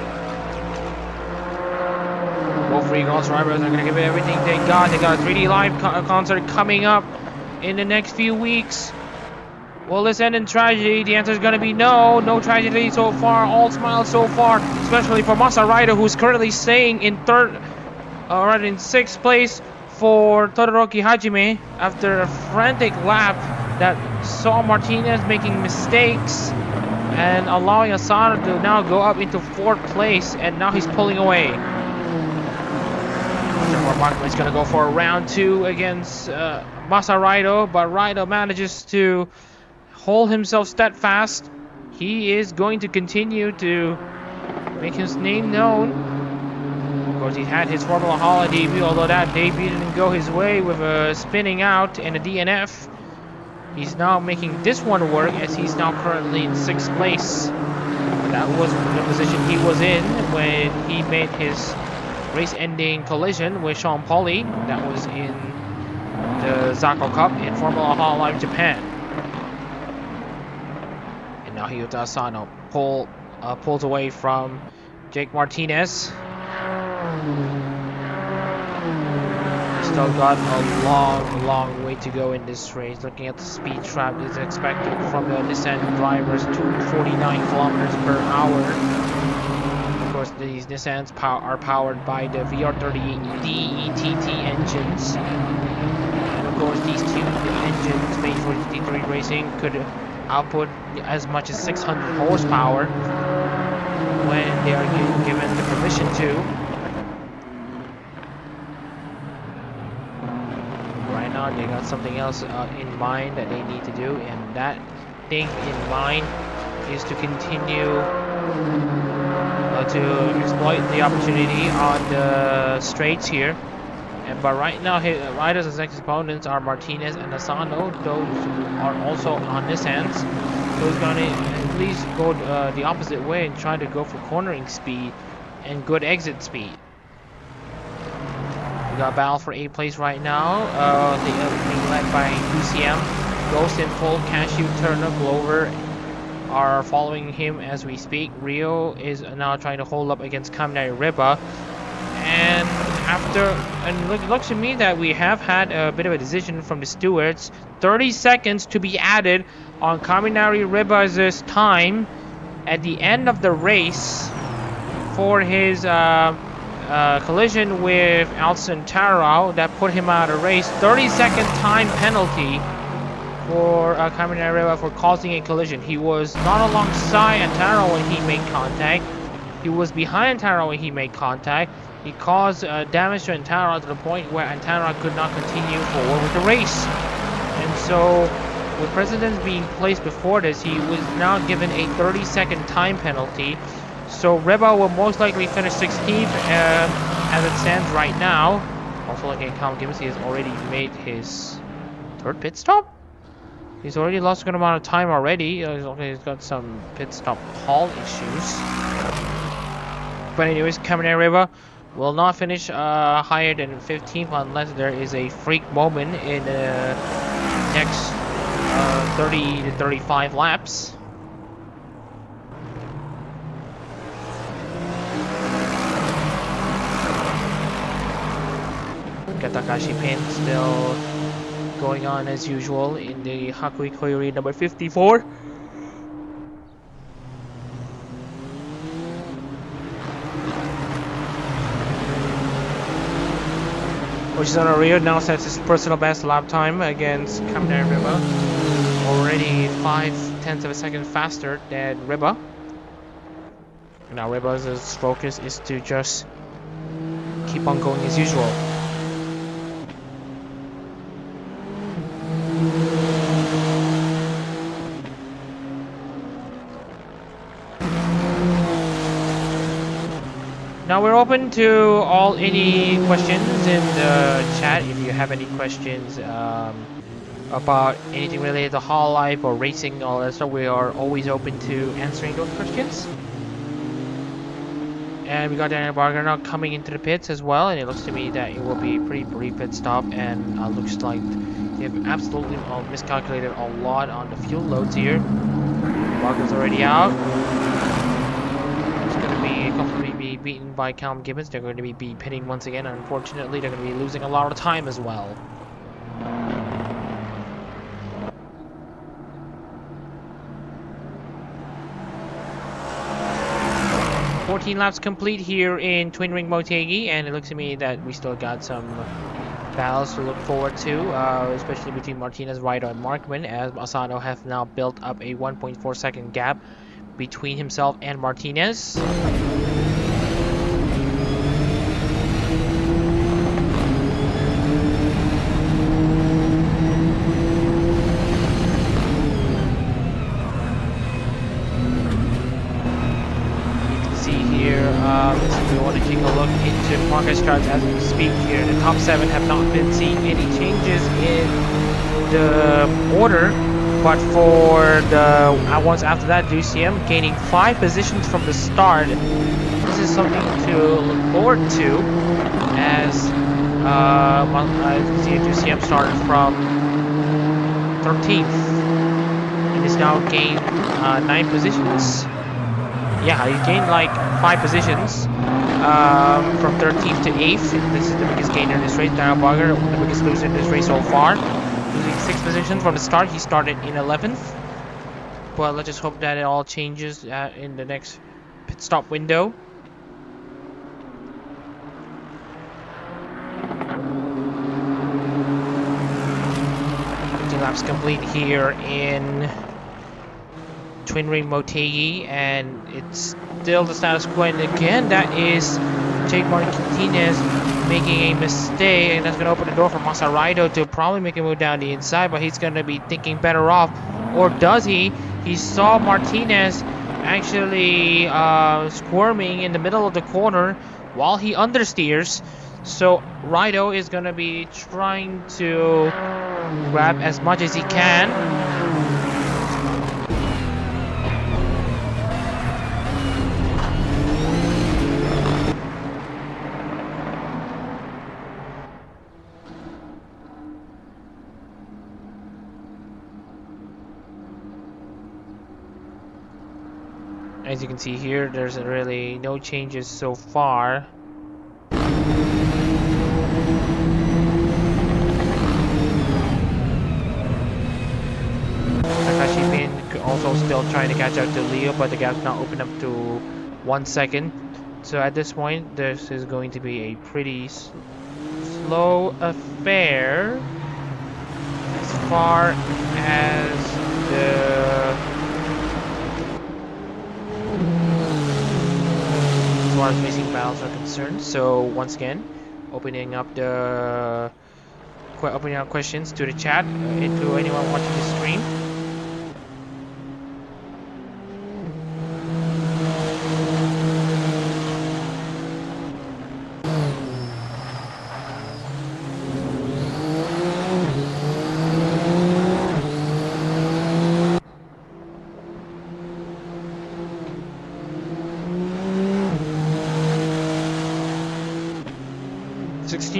Both Regal drivers are going to give it everything they got. They got a 3D live concert coming up in the next few weeks. Will this end in tragedy? The answer is going to be no. No tragedy so far. All smiles so far, especially for Masaraido, who's currently staying in 6th place for Todoroki Hajime after a frantic lap that saw Martinez making mistakes and allowing Asano to now go up into 4th place, and now he's pulling away. Markman is going to go for a round 2 against Masaraido, but Raido manages to hold himself steadfast. He is going to continue to make his name known. Of course, he had his Formula Hall debut, although that debut didn't go his way with a spinning out and a DNF. He's now making this one work, as he's now currently in 6th place. That was the position he was in when he made his race-ending collision with Sean Pauli. That was in the Zako Cup in Formula Hololive Japan. And now Ryota Asano pulls away from Jake Martinez. Still got a long way to go in this race. Looking at the speed trap is expected from the Nissan drivers, 249 kilometers per hour. Of course, these Nissans are powered by the VR30 DETT engines. And of course, these two engines made for GT3 racing could output as much as 600 horsepower when they are given the permission to. Right now, they got something else in mind that they need to do, and that thing in mind is to continue to exploit the opportunity on the straights here. But right now, Raido's next opponents are Martinez and Asano. Those are also on Nissans. So he's going to at least go the opposite way and try to go for cornering speed and good exit speed. We got battle for 8th place right now. Being led by UCM. Ghost in full, Cashew, Turner, Glover are following him as we speak. Rio is now trying to hold up against Kaminari Riba. And it looks to me that we have had a bit of a decision from the stewards. 30 seconds to be added on Kaminari Riba's time at the end of the race for his collision with Alcin Tarao that put him out of the race. 30-second time penalty for Kaminari Riba for causing a collision. He was not alongside Antaro when he made contact. He was behind Antaro when he made contact. He caused damage to Antaro to the point where Antaro could not continue forward with the race. And so, with precedents being placed before this, he was now given a 30-second time penalty. So Riba will most likely finish 16th as it stands right now. Also, looking at Callum Gibbons, he has already made his 3rd pit stop. He's already lost a good amount of time already. He's got some pit stop haul issues. But anyways, Kaminari Riba will not finish higher than 15th unless there is a freak moment in the next 30 to 35 laps. Takashi pin still going on as usual in the Hakui Koyori number 54. Hoshizano Rio now sets his personal best lap time against Kaminari Riba. Already 0.5 of a second faster than Riba. Now Riba's focus is to just keep on going as usual. Now we're open to any questions in the chat. If you have any questions about anything related to Hololive or racing, all that stuff, we are always open to answering those questions. And we got Daniel Barger now coming into the pits as well, and it looks to me that it will be a pretty brief pit stop, and looks like they have absolutely miscalculated a lot on the fuel loads here. Barger's already out. It's going to be completely beaten by Callum Gibbons. They're going to be pitting once again. Unfortunately, they're going to be losing a lot of time as well. Laps complete here in Twin Ring Motegi, and it looks to me that we still got some battles to look forward to, especially between Martinez, Ryder, and Markman, as Asano have now built up a 1.4 second gap between himself and Martinez. We want to take a look into progress charts as we speak here. The top 7 have not been seeing any changes in the order, but for the ones after that, UCM gaining 5 positions from the start. This is something to look forward to, as you see, UCM started from 13th and is now gained 9 positions. Yeah, he gained like 5 positions from 13th to 8th. This is the biggest gainer in this race. Daniel Barger, the biggest loser in this race so far. Losing 6 positions from the start. He started in 11th. But let's just hope that it all changes in the next pit stop window. Laps complete here in Twin Ring Motegi, and it's still the status quo, and again that is Jake Martinez making a mistake, and that's going to open the door for Masaraido to probably make a move down the inside, but he's going to be thinking better off, or does he? He saw Martinez actually squirming in the middle of the corner while he understeers, so Raido is going to be trying to grab as much as he can. As you can see here, there's really no changes so far. Takashi Bin also still trying to catch up to Leo, but the gap's now open up to 1 second. So at this point, this is going to be a pretty slow affair as far as racing battles are concerned. So once again, opening up questions to the chat, to anyone watching the stream.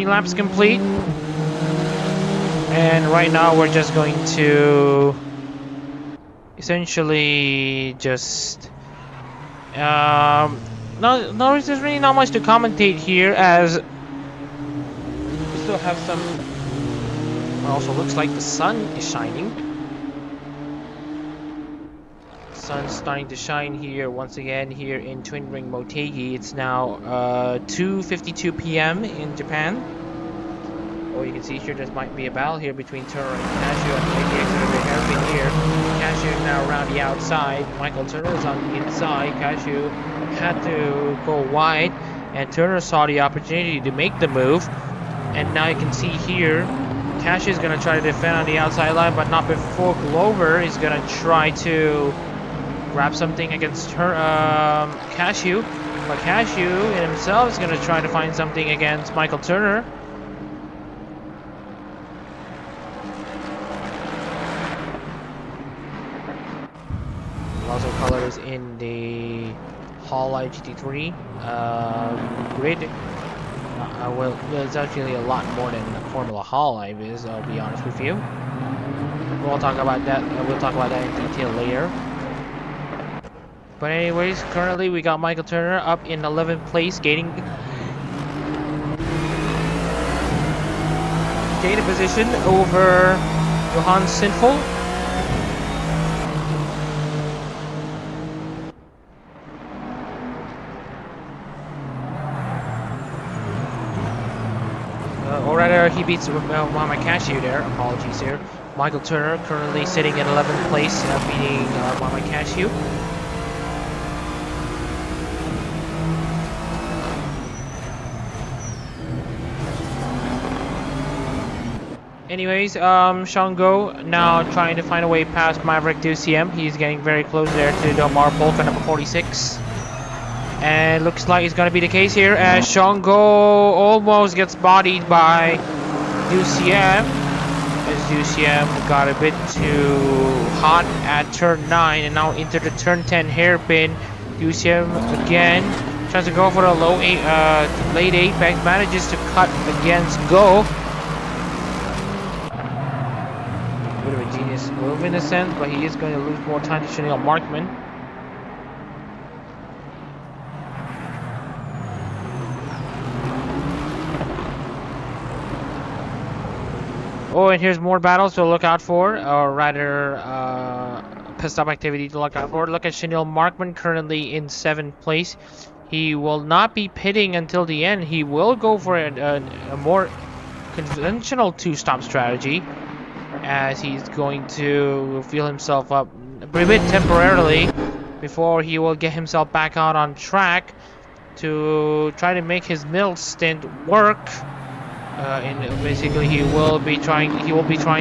Laps complete, and right now we're just going to essentially just there's really not much to commentate here, as we still have some. It also looks like the sun is shining. Sun's starting to shine here once again here in Twin Ring Motegi. It's now 2:52 p.m. in Japan. Oh, you can see here there might be a battle here between Turner and Cashew, and maybe exit of the hairpin here. Cashew is now around the outside. Michael Turner is on the inside. Cashew had to go wide, and Turner saw the opportunity to make the move. And now you can see here, Cashew is going to try to defend on the outside line, but not before Glover is going to try to grab something against her, Cashew. But Cashew in himself is going to try to find something against Michael Turner. Lots of colors in the Hololive GT3 grid. Well, it's actually a lot more than Formula Hololive is, I'll be honest with you. We'll talk about that. We'll talk about that in detail later. But anyways, currently we got Michael Turner up in 11th place, gaining a position over Johan Sinful. Or rather, he beats Mohamed Cashew there. Apologies here. Michael Turner currently sitting in 11th place, beating Mohamed Cashew. Anyways, Shango now trying to find a way past Maverick DCM. He's getting very close there to Delmar Polka, number 46. And looks like it's going to be the case here as Shango almost gets bodied by DCM. As DCM got a bit too hot at turn 9 and now into the turn 10 hairpin. DCM again tries to go for the late 8 back, manages to cut against Go. Bit of a genius move in a sense, but he is going to lose more time to Chanel Markman. Oh, and here's more battles to look out for, or rather, pissed off activity to look out for. Look at Chanel Markman currently in 7th place. He will not be pitting until the end. He will go for a more conventional 2-stop strategy, as he's going to feel himself up a bit temporarily before he will get himself back out on track to try to make his middle stint work. And basically he will be trying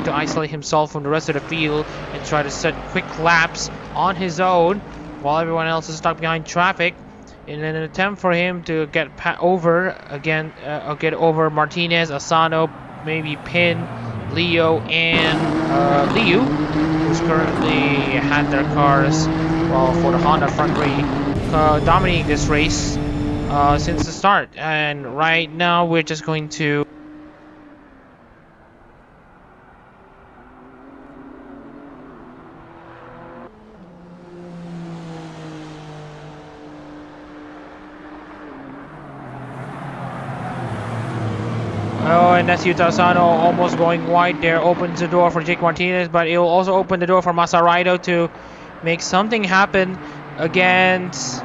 to isolate himself from the rest of the field and try to set quick laps on his own while everyone else is stuck behind traffic in an attempt for him to get over again, get over Martinez, Asano, maybe Pin, Leo, and Liu, who's currently had their cars for the Honda front range dominating this race since the start. And right now we're just going to and that's Yuta Asano almost going wide there. Opens the door for Jake Martinez, but it will also open the door for Masaraido to make something happen against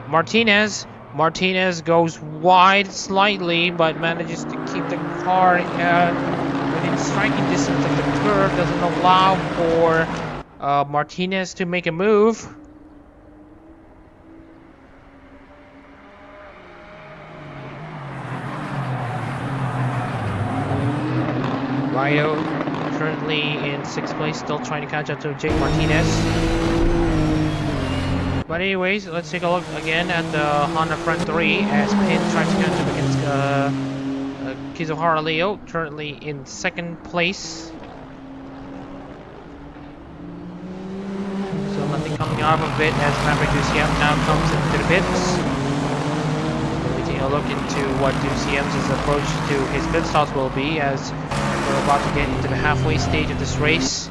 Martinez. Martinez goes wide slightly, but manages to keep the car within striking distance of the curve. Doesn't allow for Martinez to make a move. Ryo currently in 6th place, still trying to catch up to Jake Martinez. But anyways, let's take a look again at the Honda front 3 as Pin tries to catch up against Kizuhara Leo, currently in 2nd place. So nothing coming out of it as Maverick Duciam now comes into the pits. We're taking a look into what Duciam's approach to his pit stops will be as we're about to get into the halfway stage of this race.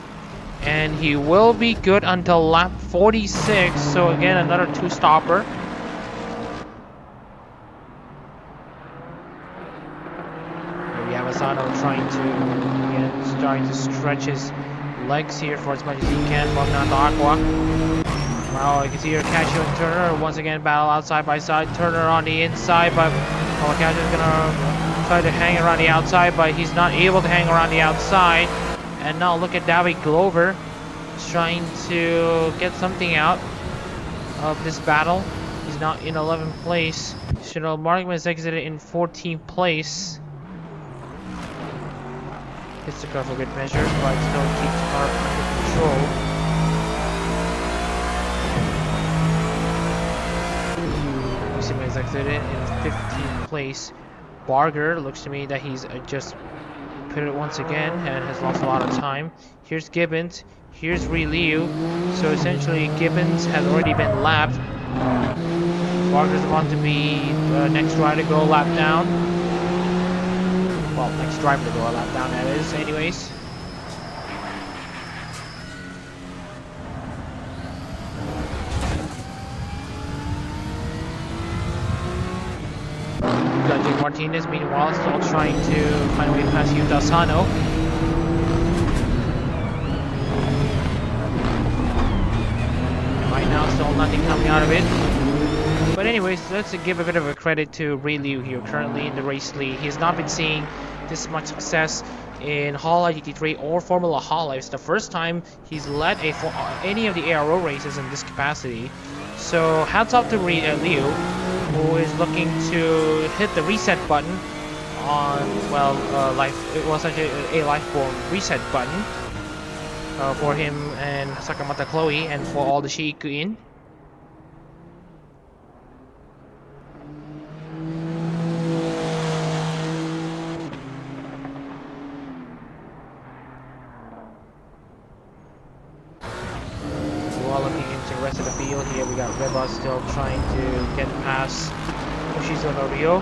And he will be good until lap 46, so again another 2-stopper. We have Asano trying to stretch his legs here for as much as he can. Walking on to Aqua. Wow, you can see here Casio and Turner once again battle outside by side. Turner on the inside, but Casio is gonna try to hang around the outside, but he's not able to hang around the outside. And now look at David Glover trying to get something out of this battle. He's not in 11th place. Chanel Markman is exited in 14th place. Hits the car for good measure, but still keeps the car under control. Usima is exited in 15th place. Barger looks to me that he's just put it once again and has lost a lot of time. Here's Gibbons, here's Liu. So essentially Gibbons has already been lapped. Barger's about to be the next driver to go a lap down. Well, next driver to go a lap down, that is, anyways. Jake Martinez, meanwhile, still trying to find a way past Yuta Asano. And right now, still nothing coming out of it. But anyways, let's give a bit of a credit to Liu here, currently in the race lead. He has not been seeing this much success in Hololive GT3 or Formula Hololive. It's the first time he's led any of the ARO races in this capacity. So hats off to Liu, who is looking to hit the reset button on, well, it was actually a Lifeform reset button for him and Sakamata Chloe and for all the Shiikuin. Rest of the field here, we got Reba still trying to get past Yoshizo Norio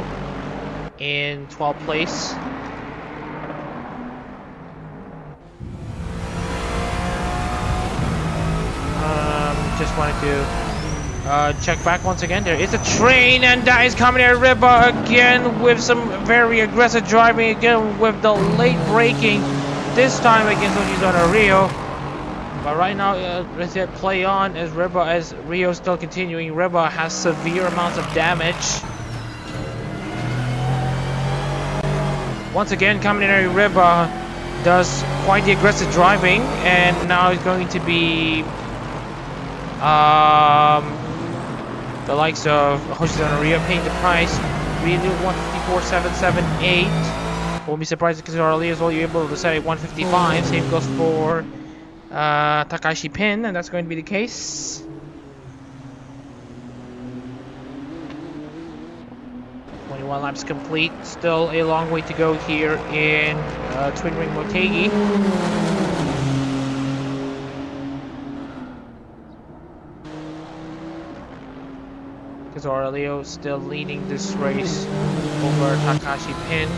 in 12th place. Just wanted to check back once again. There is a train, and that is coming at Reba again with some very aggressive driving again with the late braking. This time against Yoshizo Norio. But right now, let's hit play on as Rio still continuing. Reba has severe amounts of damage. Once again, Kaminari Reba does quite the aggressive driving, and now he's going to be the likes of Hoshizano Rio paying the price. Really 154.778. Won't be surprised because Rio is only able to set at 155. Same goes for Takashi Pin, and that's going to be the case. One laps complete. Still a long way to go here in Twin Ring Motegi. Because Aurelio still leading this race over Takashi Pin.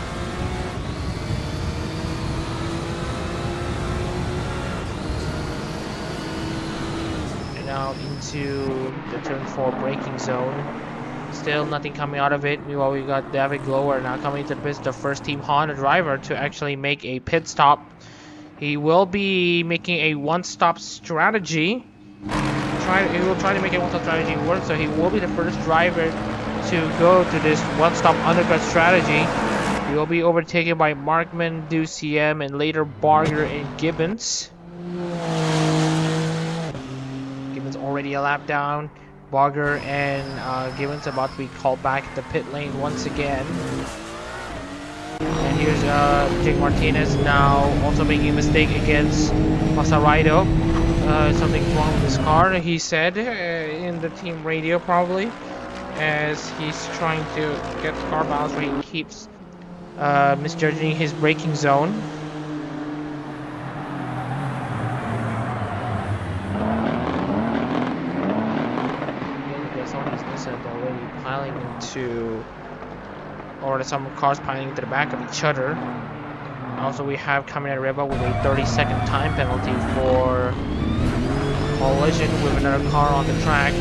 And now into the turn 4 braking zone. Still nothing coming out of it. Meanwhile, we got David Glower now coming to the pits, the first team Honda driver to actually make a pit stop. He will be making a one-stop strategy. He will try to make a one-stop strategy work, so he will be the first driver to go to this one-stop undercut strategy. He will be overtaken by Markman, Duciem, and later Barger and Gibbons. Gibbons already a lap down. Barger and Gibbons about to be called back at the pit lane once again. And here's Jake Martinez now also making a mistake against Masaraido. Something's wrong with his car, he said in the team radio probably, as he's trying to get the car balance where he keeps misjudging his braking zone. Some of these Nissans already piling into, or some cars piling into the back of each other. Also, we have Kaminari Reba with a 30-second time penalty for collision with another car on the track.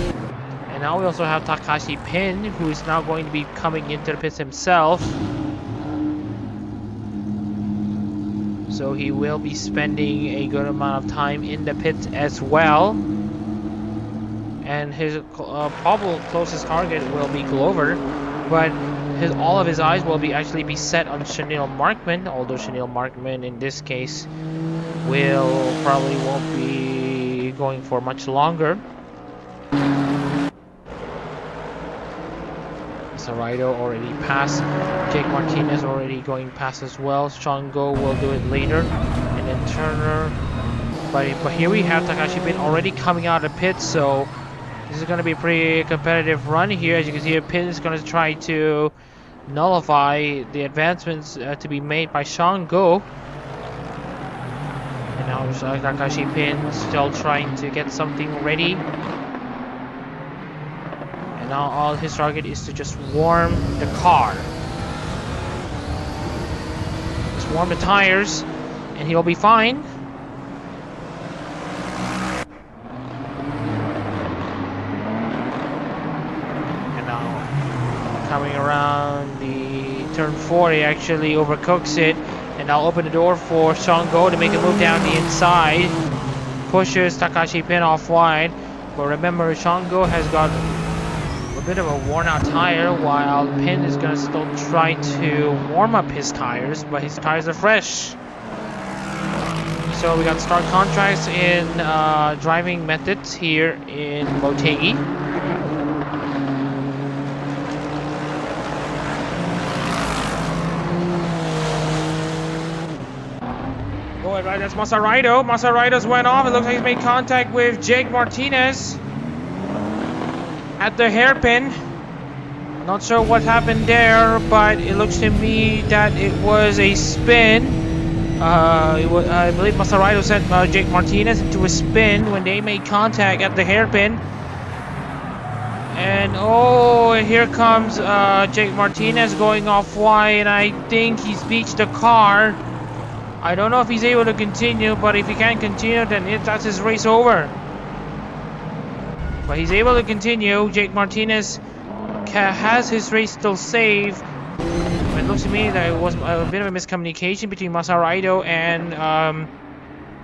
And now we also have Takashi Pin, who is now going to be coming into the pits himself. So he will be spending a good amount of time in the pits as well. And his probable closest target will be Glover, but all of his eyes will actually be set on Chanel Markman, although Chanel Markman in this case probably won't be going for much longer. Saraido already passed, Jake Martinez already going past as well. Shango will do it later, and then Turner. But here we have Takashi Pin already coming out of the pit, so this is going to be a pretty competitive run here. As you can see, Pin is going to try to nullify the advancements to be made by Shango. And now Takashi Pin still trying to get something ready. And now all his target is to just warm the car. Just warm the tires, and he'll be fine. Coming around the turn 4, he actually overcooks it, and I'll open the door for Shango to make a move down the inside. Pushes Takashi Pin off wide, but remember Shango has got a bit of a worn out tire, while Pin is going to still try to warm up his tires, but his tires are fresh. So we got start contracts in driving methods here in Motegi. Right, that's Masaraido. Masaraido's went off. It looks like he's made contact with Jake Martinez at the hairpin. Not sure what happened there, but it looks to me that it was a spin. I believe Masaraido sent Jake Martinez into a spin when they made contact at the hairpin. And oh, here comes Jake Martinez going off wide, and I think he's beached the car. I don't know if he's able to continue, but if he can't continue, then that's his race over. But he's able to continue. Jake Martinez has his race still saved. It looks to me that it was a bit of a miscommunication between Masaraido and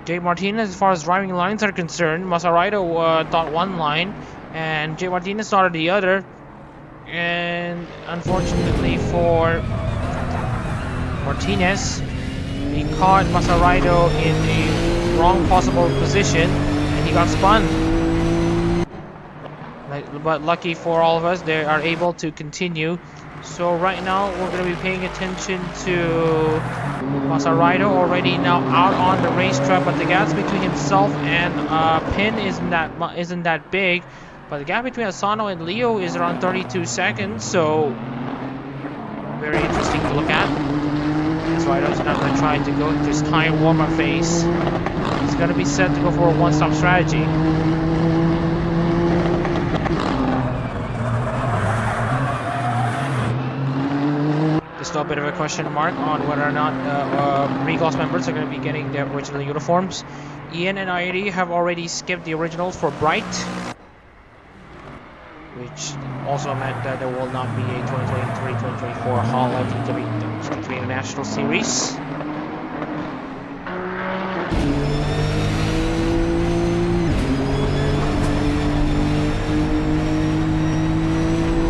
Jake Martinez as far as driving lines are concerned. Masaraido thought one line, and Jake Martinez thought the other. And unfortunately for Martinez, he caught Masaraido in a wrong possible position, and he got spun. But lucky for all of us, they are able to continue. So right now, we're going to be paying attention to Masaraido already now out on the racetrack, but the gap between himself and Pin isn't that big. But the gap between Asano and Leo is around 32 seconds, so very interesting to look at. Masaraido's not going to try to go into his tire warm-up phase. He's going to be set to go for a one-stop strategy. There's still a bit of a question mark on whether or not Regloss members are going to be getting their original uniforms. Ian and IAD have already skipped the originals for Bright. which also meant that there will not be a 2023-2024 Hololive GT3 International Series.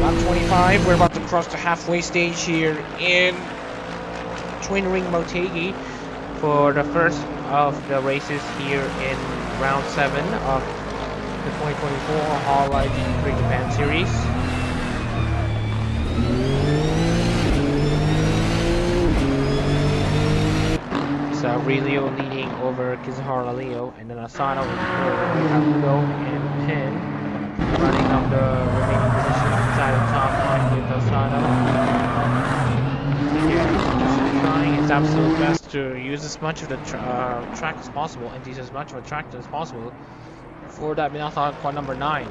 Lap 25, we're about to cross the halfway stage here in Twin Ring Motegi for the first of the races here in round 7 of the 2024 Hololive GT3 Japan Series. So Relio leading over Kizuhara Leo, and then Asano with Kakugo and Pin running up the remaining position inside the top line with Asano. Trying his absolute best to use as much of the track as possible and use as much of a tractor as possible for that Minasan quad number 9.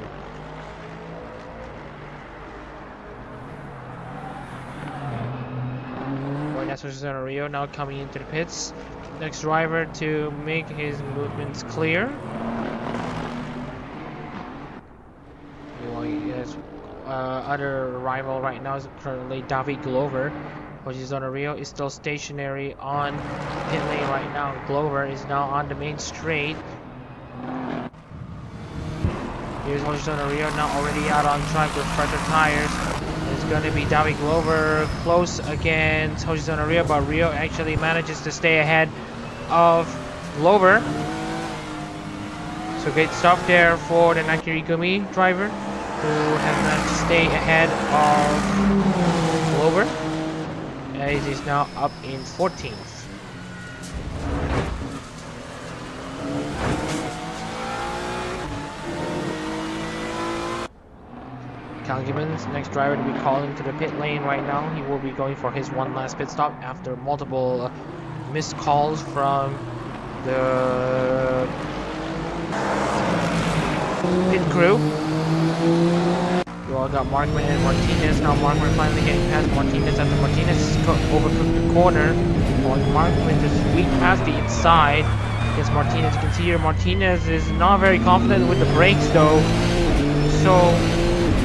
Right now, Suzuki Rio now coming into the pits. Next driver to make his movements clear. His other rival right now is currently David Glover. Hoshizuna Rio is still stationary on pit lane right now. Glover is now on the main straight. Here's Hoshizuna Rio now already out on track with fresher tires. It's going to be David Glover close against Hoshizuna Rio, but Rio actually manages to stay ahead of Glover. So great stuff there for the Nakirigumi driver, who has managed to stay ahead of Glover. As he's now up in 14th. Calgiman's next driver to be called into the pit lane right now. He will be going for his one last pit stop after multiple missed calls from the pit crew. We all got Markman and Martinez. Now Markman finally getting past Martinez after Martinez overcooked the corner. Allowing Markman to sweep past the inside against Martinez. You can see here Martinez is not very confident with the brakes though. So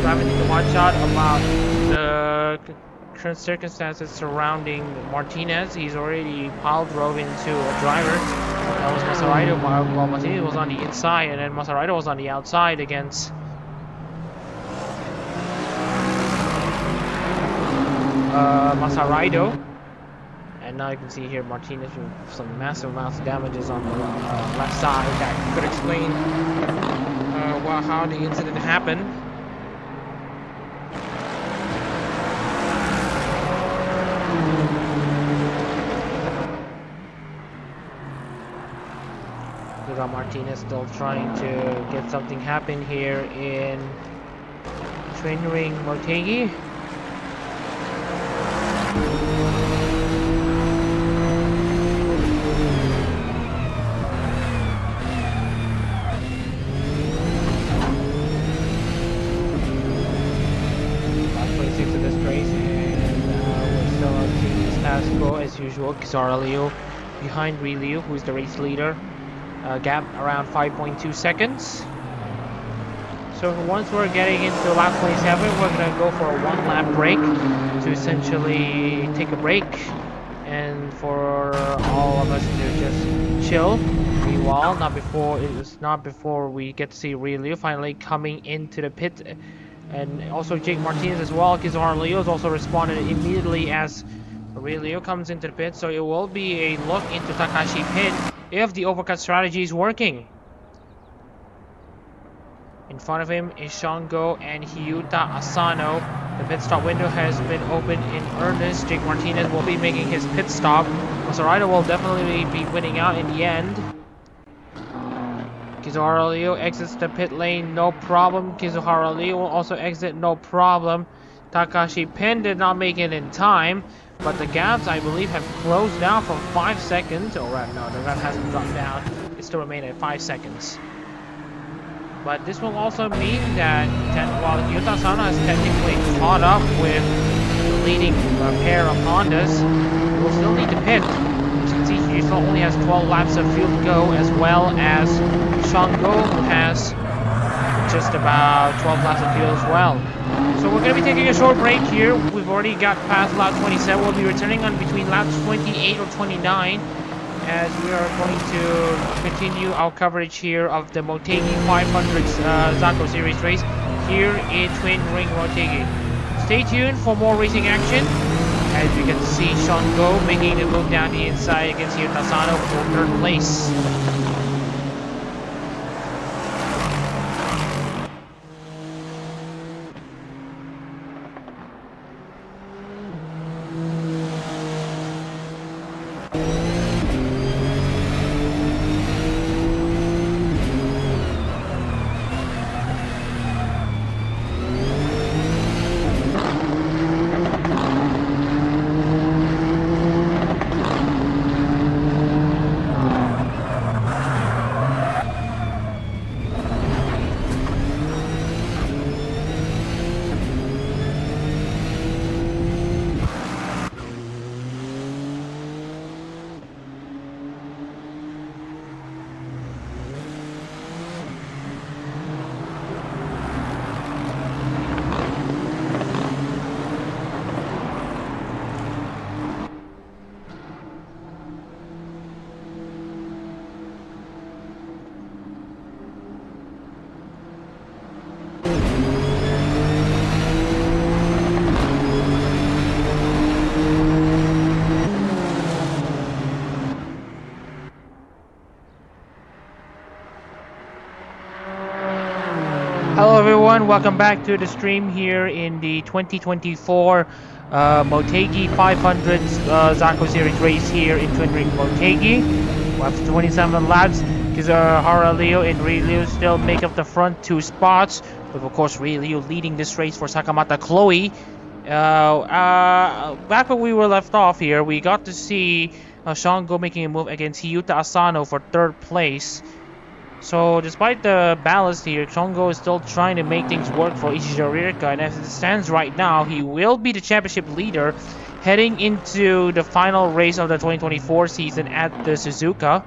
driving to watch out about the current circumstances surrounding Martinez. He's already pile drove into a driver. That was Masaraido, while Martinez was on the inside, and then Masaraido was on the outside against Masaraido. And now you can see here Martinez with some massive amounts of damages on the left side. That could explain how the incident happened. We got Martinez still trying to get something happen here in Twin Ring Motegi. As usual, Kizuhara Leo behind Relio, who is the race leader, gap around 5.2 seconds. So once we're getting into lap 27, we're going to go for a one lap break to essentially take a break and for all of us to just chill. Meanwhile, not before we get to see Relio finally coming into the pit, and also Jake Martinez as well. Kizuhara Leo has also responded immediately as Relio comes into the pit, so it will be a look into Takashi pit if the overcut strategy is working. In front of him is Shango and Hyuta Asano. The pit stop window has been opened in earnest. Jake Martinez will be making his pit stop. Masaraido will definitely be winning out in the end. Kizuhara Leo exits the pit lane, no problem. Kizuhara Leo will also exit, no problem. Takashi Pin did not make it in time, but the gaps, I believe, have closed down from 5 seconds. Oh, right, no, the gap hasn't dropped down. It still remains at 5 seconds. But this will also mean that while Yuta Asano has technically caught up with the leading pair of Hondas, he will still need to pit. As you can see, he still only has 12 laps of fuel to go, as well as Shango, who has just about 12 laps of fuel as well. So we're going to be taking a short break here. We've already got past lap 27. We'll be returning on between laps 28 or 29 as we are going to continue our coverage here of the Motegi 500 Zako Series race here in Twin Ring Motegi. Stay tuned for more racing action as we can see Sean Go making the move down the inside against Yuta Asano for third place. Hello everyone, welcome back to the stream here in the 2024 Motegi 500 Zako Series race here in Twin Ring Motegi. After 27 laps, Kizahara Leo and Ri Liu still make up the front two spots, with of course Ri Liu leading this race for Sakamata Chloe. Back when we were left off here, we got to see Sean Go making a move against Yuta Asano for third place. So despite the ballast here, Chongo is still trying to make things work for Ishijirika, and as it stands right now, he will be the championship leader heading into the final race of the 2024 season at the Suzuka.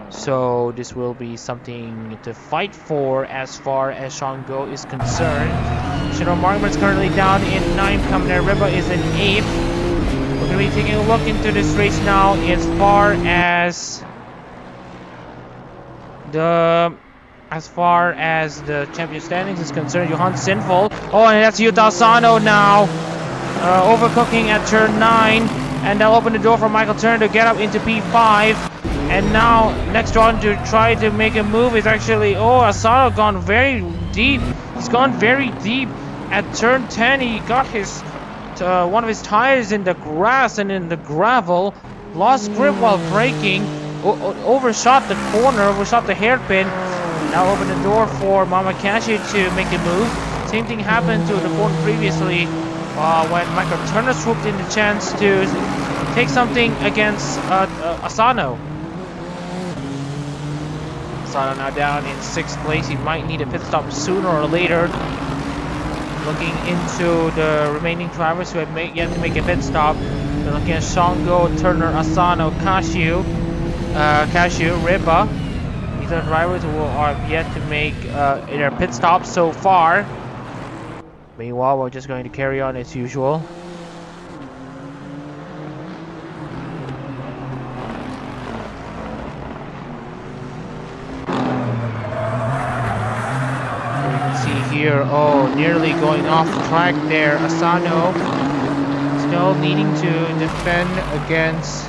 So this will be something to fight for as far as Chongo is concerned. Shiro Markman is currently down in 9th, Kamen Riba is in 8th. We're going to be taking a look into this race now as far as the champion standings is concerned. Johan Sinful. Oh, and that's Yuta Asano now. Overcooking at turn 9. And they'll open the door for Michael Turner to get up into P5. And now, next one to try to make a move is actually... Oh, Asano gone very deep. He's gone very deep. At turn 10, he got his one of his tires in the grass and in the gravel. Lost grip while braking. Overshot the corner, overshot the hairpin. Now open the door for Mamakashi to make a move. Same thing happened to the corner previously when Michael Turner swooped in the chance to take something against Asano. Asano now down in 6th place. He might need a pit stop sooner or later. Looking into the remaining drivers who have yet to make a pit stop. They're looking at Shango, Turner, Asano, Cashew, Riba. These are drivers who are yet to make their pit stops so far. Meanwhile, we're just going to carry on as usual. So you can see here, oh, nearly going off track there. Asano still needing to defend against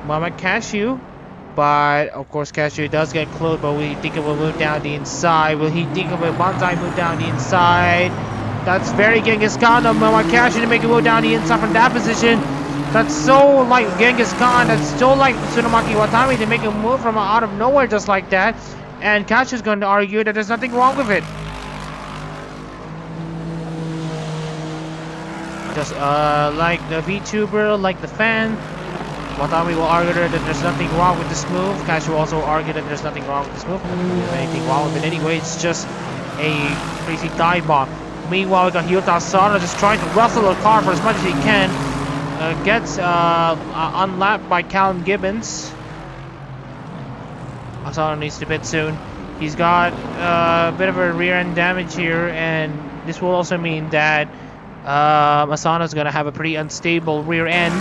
Mama Cashew, but of course Cashew does get close, but we think it will move down the inside. Will he think of a Banzai move down the inside? That's very Genghis Khan of Mama Cashew to make a move down the inside from that position. That's so like Genghis Khan, that's so like Tsunamaki Watami to make a move from out of nowhere just like that. And Cashew's going to argue that there's nothing wrong with it. Just like the VTuber, like the fan, Watami will argue that there's nothing wrong with this move. Cash will also argue that there's nothing wrong with this move. There's anything wrong with it anyway. It's just a crazy dive bomb. Meanwhile, we got Yuta Asano just trying to rustle the car for as much as he can. Gets unlapped by Callum Gibbons. Asano needs to pit soon. He's got a bit of a rear end damage here, and this will also mean that Asano's going to have a pretty unstable rear end,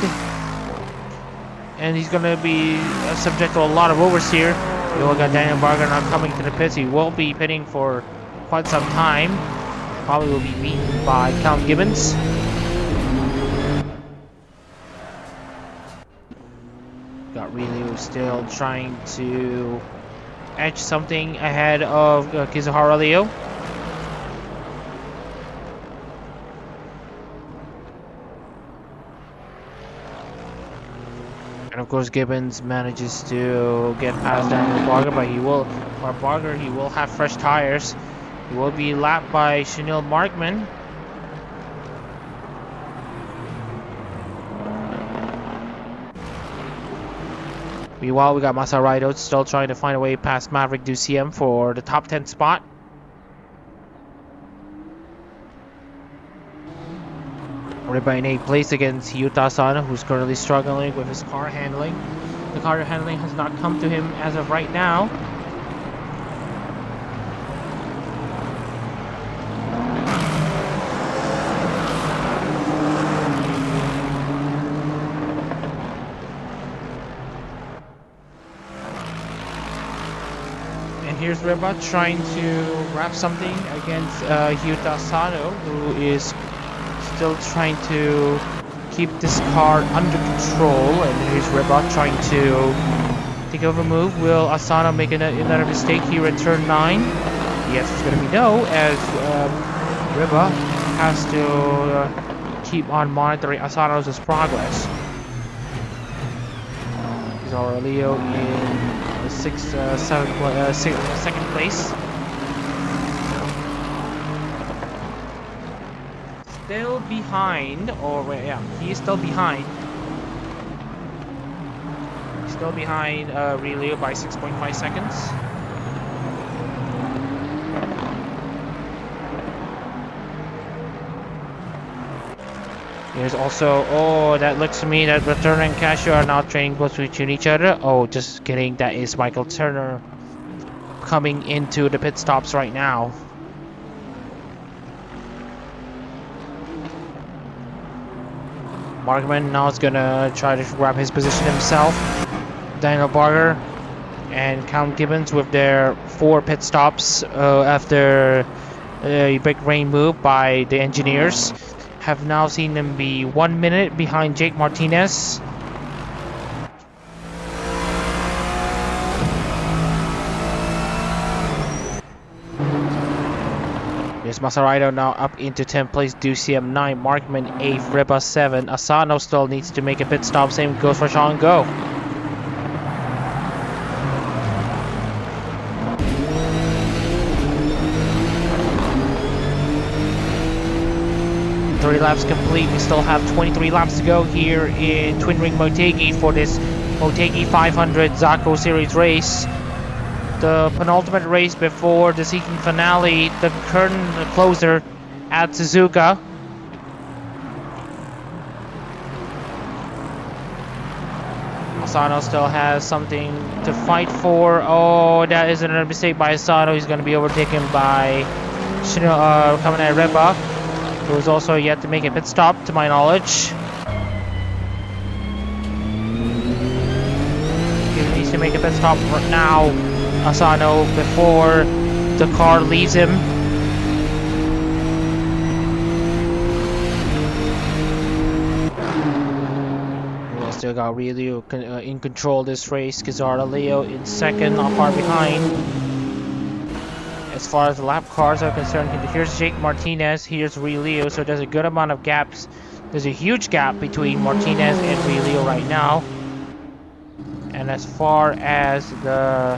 and he's going to be subject to a lot of oversteer. We all got Daniel Barger not coming to the pits. He will be pitting for quite some time. Probably will be beaten by Count Gibbons. Got Ryu still trying to edge something ahead of Kizuhara Leo. And of course Gibbons manages to get past Daniel Barger, but he will have fresh tires. He will be lapped by Chanel Markman. Meanwhile, we got Masaraido still trying to find a way past Maverick Duciem for the top 10 spot. Riba in 8th place against Yuta Asano, who's currently struggling with his car handling. The car handling has not come to him as of right now. Here's Reba trying to grab something against Yuta Asano, who is still trying to keep this car under control. And here's Reba trying to take over move. Will Asano make another mistake here at turn 9? Yes, it's going to be no, as Reba has to keep on monitoring Asano's progress. Here's Aurelio in second place. Still behind, he's still behind. Still behind Relio by 6.5 seconds. There's also, that looks to me that Turner and Casio are now training close to each other. Oh, just kidding, that is Michael Turner coming into the pit stops right now. Markman now is gonna try to grab his position himself. Daniel Barger and Count Gibbons with their 4 pit stops after a big rain move by the engineers have now seen them be 1 minute behind Jake Martinez. There's Masaraido now up into 10th place, Duciem 9, Markman 8th, Reba 7. Asano still needs to make a pit stop, same goes for Sean Go. Laps complete. We still have 23 laps to go here in Twin Ring Motegi for this Motegi 500 Zako Series race. The penultimate race before the season finale, the curtain closer at Suzuka. Asano still has something to fight for. Oh, that is another mistake by Asano. He's going to be overtaken by Kaminai Reba, who is also yet to make a pit stop, to my knowledge. He needs to make a pit stop now, Asano, before the car leaves him. We still got Ryu in control of this race. Kizuhara Leo in second, not far behind. As far as the lap cars are concerned, here's Jake Martinez, here's Relio, so there's a good amount of gaps. There's a huge gap between Martinez and Relio right now. And as far as the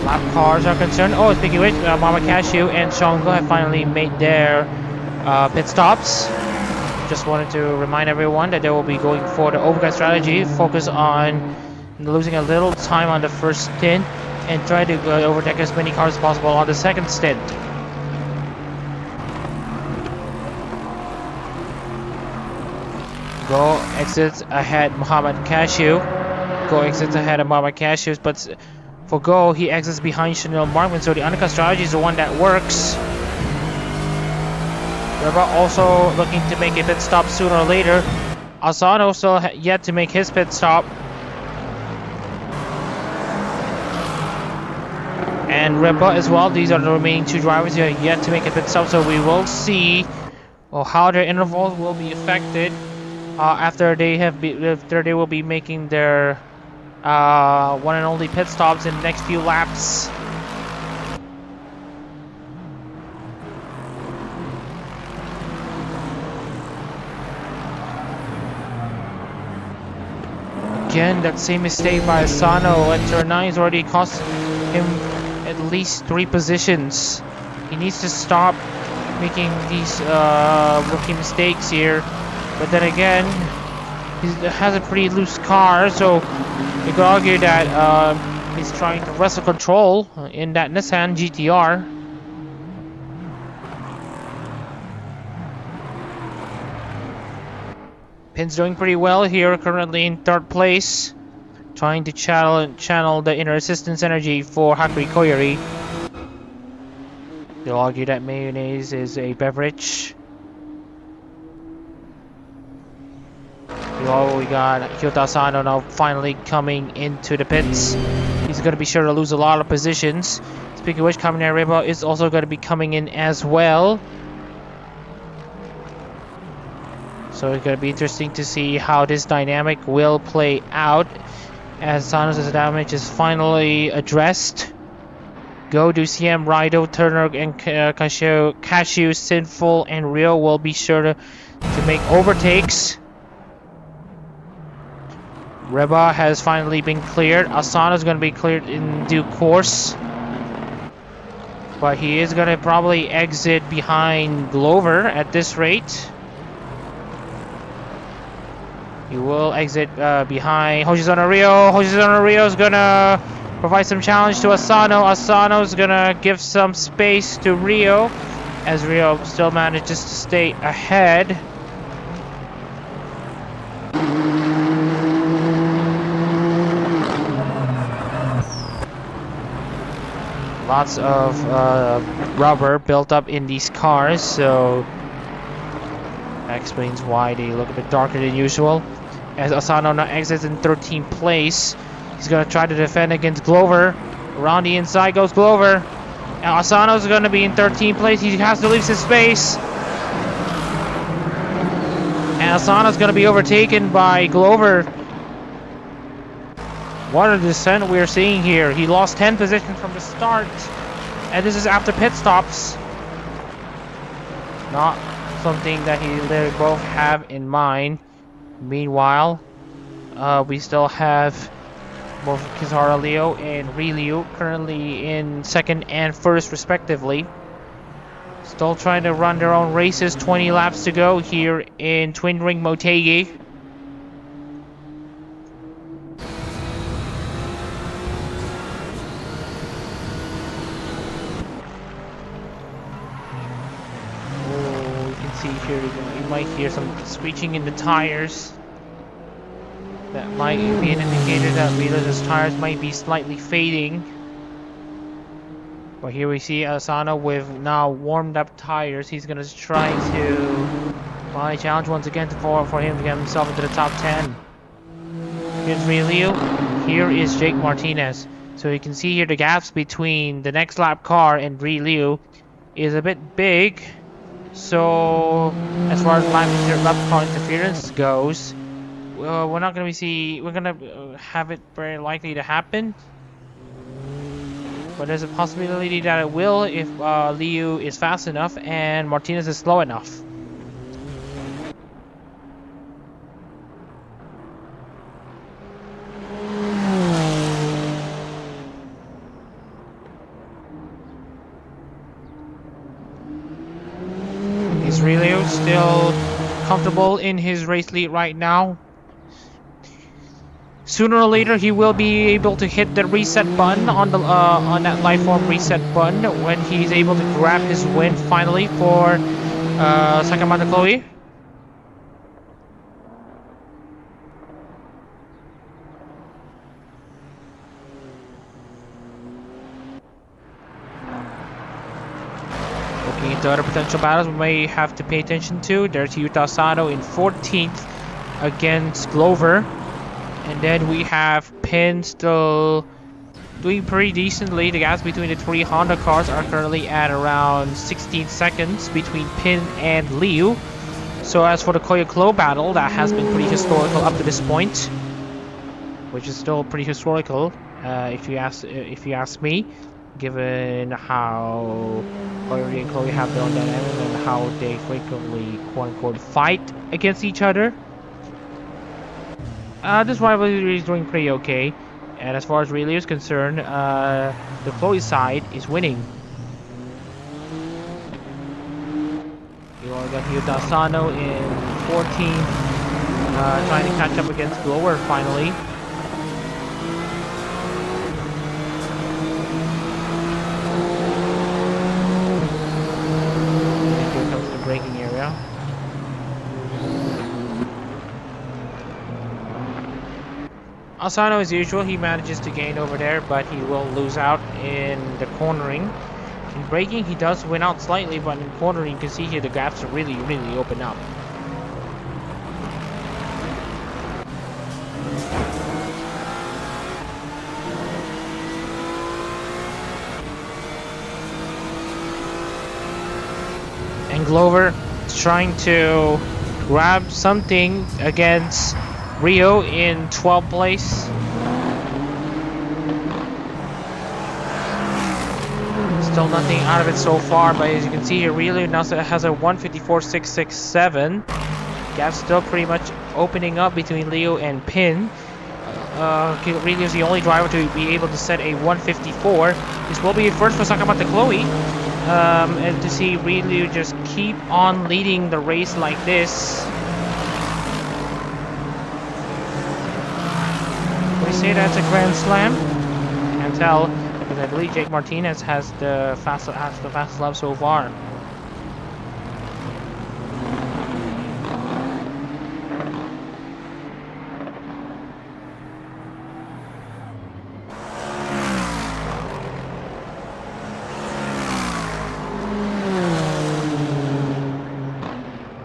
lap cars are concerned, speaking of which, Mama Cashew and Shongo have finally made their pit stops. Just wanted to remind everyone that they will be going for the overcut strategy, focus on losing a little time on the first stint, and try to overtake as many cars as possible on the second stint. Go exits ahead Muhammad Cashew. Go exits ahead of Muhammad Cashew, but For Go, he exits behind Chanel Markman, so the undercut strategy is the one that works. Reba also looking to make a pit stop sooner or later. Asano still yet to make his pit stop. And Reba as well. These are the remaining two drivers who are yet to make a pit stop, so we will see how their intervals will be affected after they will be making their one and only pit stops in the next few laps. Again, that same mistake by Asano at turn 9 has already cost him at least 3 positions. He needs to stop making these rookie mistakes here. But then again, he has a pretty loose car, so you could argue that he's trying to wrestle control in that Nissan GT-R. Pin's doing pretty well here, currently in 3rd place, trying to channel the inner assistance energy for Hakuri Koyori. They'll argue that mayonnaise is a beverage. We got Kyoto Asano now finally coming into the pits. He's going to be sure to lose a lot of positions. Speaking of which, Kaminari Reba is also going to be coming in as well. So it's going to be interesting to see how this dynamic will play out as Asano's damage is finally addressed. Go, CM, Raido, Turner, and Cashew, Sinful, and Rio will be sure to make overtakes. Reba has finally been cleared. Asano is going to be cleared in due course. But he is going to probably exit behind Glover at this rate. He will exit behind Hoshizuna Rio. Hoshizuna Rio is going to provide some challenge to Asano. Asano is going to give some space to Rio, as Rio still manages to stay ahead. Lots of rubber built up in these cars, so that explains why they look a bit darker than usual. As Asano now exits in 13th place, he's going to try to defend against Glover. Around the inside goes Glover. Now Asano's going to be in 13th place. He has to leave his space. And Asano's going to be overtaken by Glover. What a descent we're seeing here. He lost 10 positions from the start. And this is after pit stops. Not something that they both have in mind. Meanwhile, we still have both Kizaru Leo and Ryu currently in 2nd and 1st respectively. Still trying to run their own races. 20 laps to go here in Twin Ring Motegi. See here, you might hear some screeching in the tires. That might be an indicator that Rila's tires might be slightly fading. But here we see Asano with now warmed up tires. He's gonna try to buy a challenge once again for him to get himself into the top 10. Here's Ryu. Here is Jake Martinez. So you can see here the gaps between the next lap car and Ryu is a bit big. So as far as lap car interference goes, we're not going to have it very likely to happen. But there's a possibility that it will if Liu is fast enough and Martinez is slow enough. Is Ryu still comfortable in his race lead right now? Sooner or later, he will be able to hit the reset button on the on that Lifeform reset button when he's able to grab his win finally for Sakamata Chloe. The other potential battles we may have to pay attention to, there's Yuta Sano in 14th against Glover. And then we have Pin still doing pretty decently. The gaps between the three Honda cars are currently at around 16 seconds between Pin and Liu. So as for the Koyoklo battle, that has been pretty historical up to this point, which is still pretty historical, if you ask me, given how Koyori and Chloe have their own dynamics and how they frequently quote-unquote fight against each other. This rivalry is doing pretty okay, and as far as Ryu is concerned, the Chloe side is winning. You all got Yuta Sano in 14th, trying to catch up against Glower finally. And here comes the braking area. Asano, as usual, he manages to gain over there, but he will lose out in the cornering. In braking, he does win out slightly, but in cornering, you can see here the gaps are really open up. And Glover is trying to grab something against Rio in 12th place. Still nothing out of it so far, but as you can see here, Rio now has a 154.667. Gap still pretty much opening up between Leo and Pin. Rio is the only driver to be able to set a 154. This will be a first for Sakamata Chloe. And to see Rio just keep on leading the race like this. We say that's a grand slam. Can't tell, because I believe Jake Martinez has the fastest lap so far.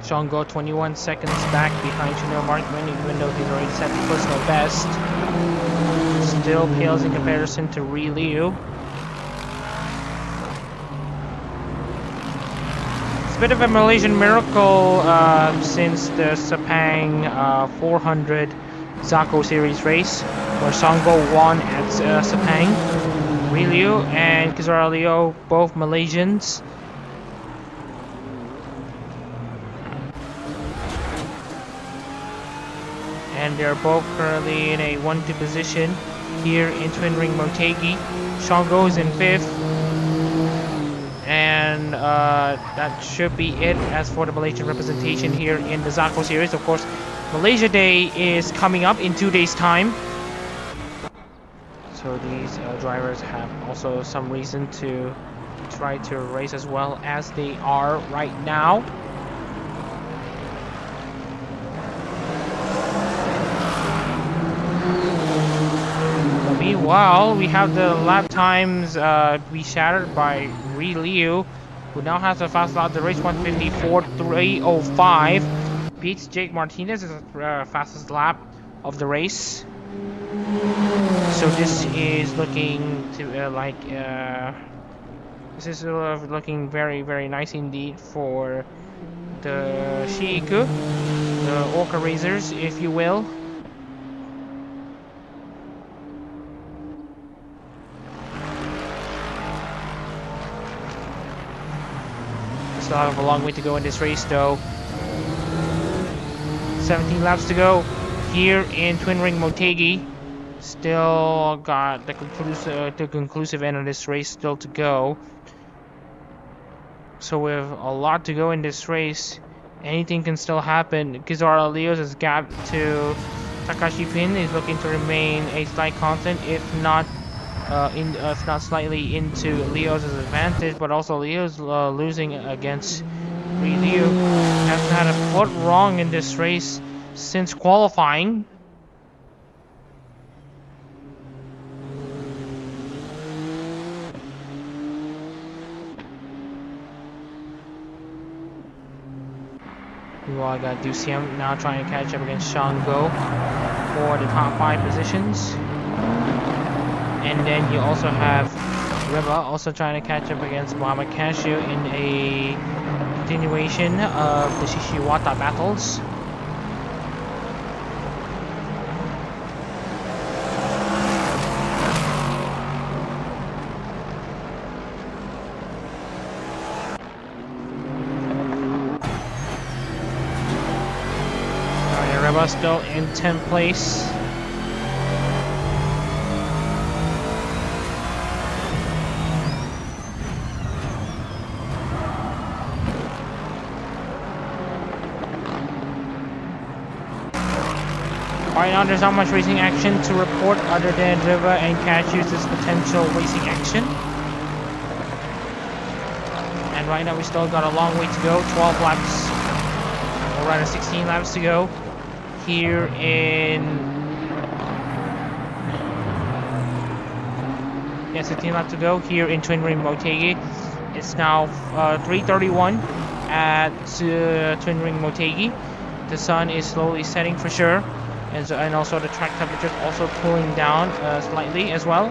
Shango 21 seconds back behind Chanel Markman, even though he's already set the personal best. Still pales in comparison to Ri Liu. It's a bit of a Malaysian miracle since the Sepang 400 Zako series race, where Shango won at Sepang. Ri Liu and Kizara Leo, both Malaysians. And they're both currently in a 1-2 position here in Twin Ring Motegi. Shango is in 5th. And that should be it as for the Malaysian representation here in the Zako series. Of course, Malaysia Day is coming up in 2 days' time. So these drivers have also some reason to try to race as well as they are right now. Meanwhile, we have the lap times be shattered by Ri Liu, who now has a fast lap. The race 154.305 beats Jake Martinez as the fastest lap of the race. So this is looking to looking very nice indeed for the Shiiku, the Orca Racers, if you will. Still have a long way to go in this race though. 17 laps to go here in Twin Ring Motegi. Still got the conclusive end of this race still to go. So we have a lot to go in this race. Anything can still happen. Kizara Leo's gap to Takashi Pin is looking to remain a slight constant, if not slightly into Leo's advantage, but also Leo's losing against Ri Liu. Hasn't had a foot wrong in this race since qualifying. Meanwhile, I got Ducium now trying to catch up against Shango for the top 5 positions. And then you also have Riva also trying to catch up against Muhammad Cashew in a continuation of the Shishiwata battles. Riva still in 10th place. Right now there's not much racing action to report other than Riva and Cashew's potential racing action. And right now we still got a long way to go, 12 laps, or rather 16 laps to go here in... 16 laps to go here in Twin Ring Motegi. It's now 3:31 at Twin Ring Motegi. The sun is slowly setting for sure. And also the track temperature is also cooling down slightly as well.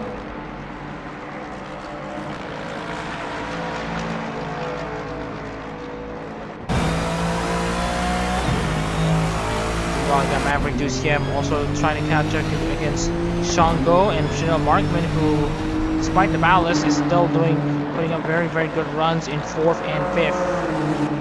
Well, I got Maverick Duciem also trying to catch up against Shango and Chanel Markman, who, despite the ballast, is still putting up very, very good runs in 4th and 5th.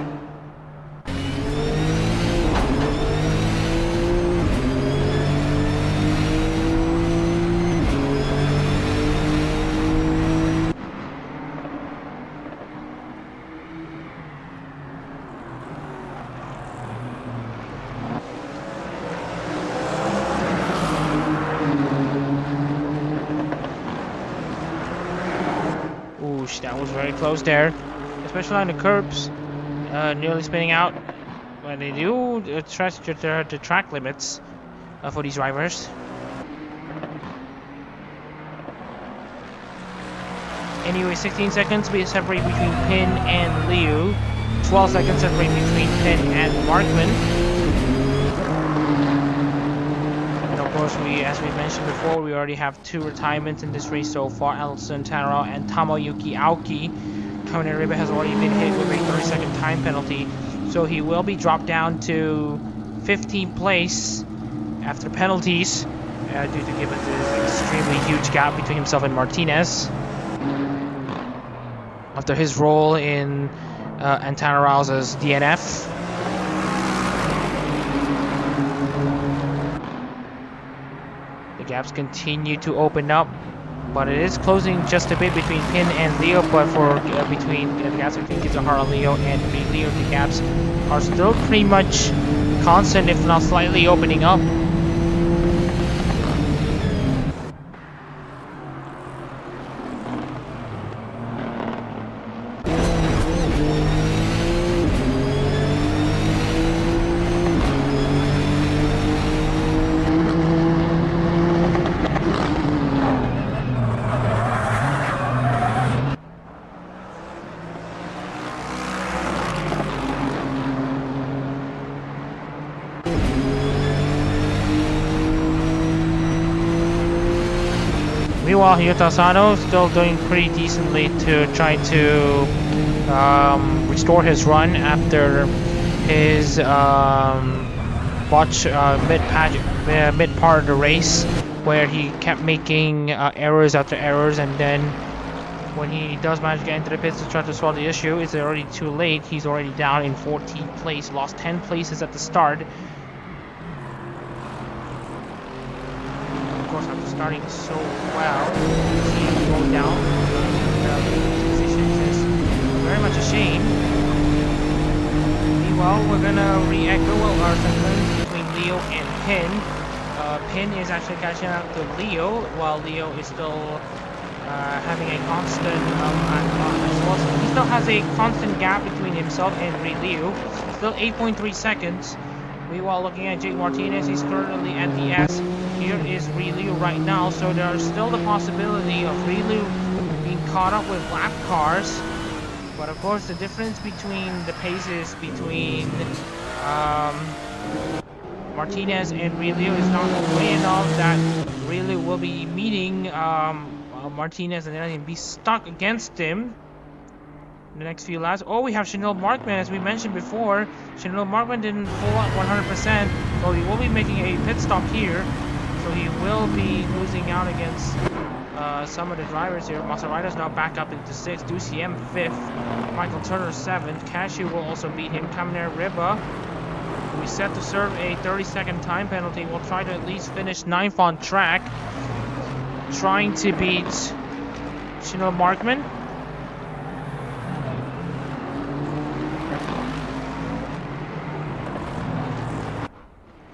That was very close there, especially on the curbs, nearly spinning out. But they do stretch the track limits for these drivers. Anyway, 16 seconds we separate between Pin and Liu, 12 seconds separate between Pin and Markman. Of course, as we mentioned before, we already have 2 retirements in this race so far. Elson Tanaro and Tamoyuki Aoki. Kamen Riba has already been hit with a 30-second time penalty, so he will be dropped down to 15th place after penalties, due to given the extremely huge gap between himself and Martinez after his role in Antanaro's DNF. The gaps continue to open up, but it is closing just a bit between Pin and Leo. But for between the gaps between Kizuhara Leo and Leo, the gaps are still pretty much constant, if not slightly opening up. Meanwhile, Ryota Asano still doing pretty decently to try to restore his run after his botch mid part of the race, where he kept making errors after errors, and then when he does manage to get into the pits to try to solve the issue, it's already too late. He's already down in 14th place, lost 10 places at the start. After starting so well, seeing him go down positions is very much a shame. Meanwhile, we're gonna re-echo our sentiments between Leo and Pin. Pin is actually catching up to Leo, while Leo is still having a constant, he still has a constant gap between himself and Leo, still 8.3 seconds. Meanwhile, looking at Jake Martinez, he's currently at the S. Here is Liu right now, so there's still the possibility of Liu being caught up with lap cars. But of course, the difference between the paces between Martinez and Relio is not way enough that Relio will be meeting Martinez and then he'll be stuck against him in the next few laps. Oh, we have Chanel Markman, as we mentioned before. Chanel Markman didn't pull up 100%, so he will be making a pit stop here. So he will be losing out against some of the drivers here. Masaraido's now back up into 6th, Duciem 5th, Michael Turner 7th. Cashew will also beat him. Kamner Riba, who is set to serve a 30-second time penalty, will try to at least finish 9th on track, trying to beat Chanel Markman.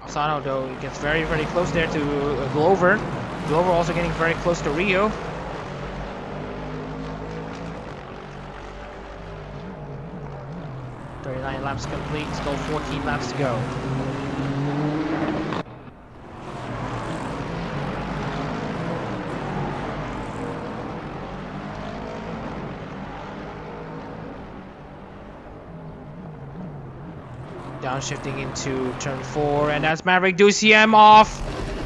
Asano, though, gets very, very close there to Glover. Glover also getting very close to Rio. "39 laps complete, still 14 laps to go." Downshifting into turn 4, and that's Maverick Duciem off.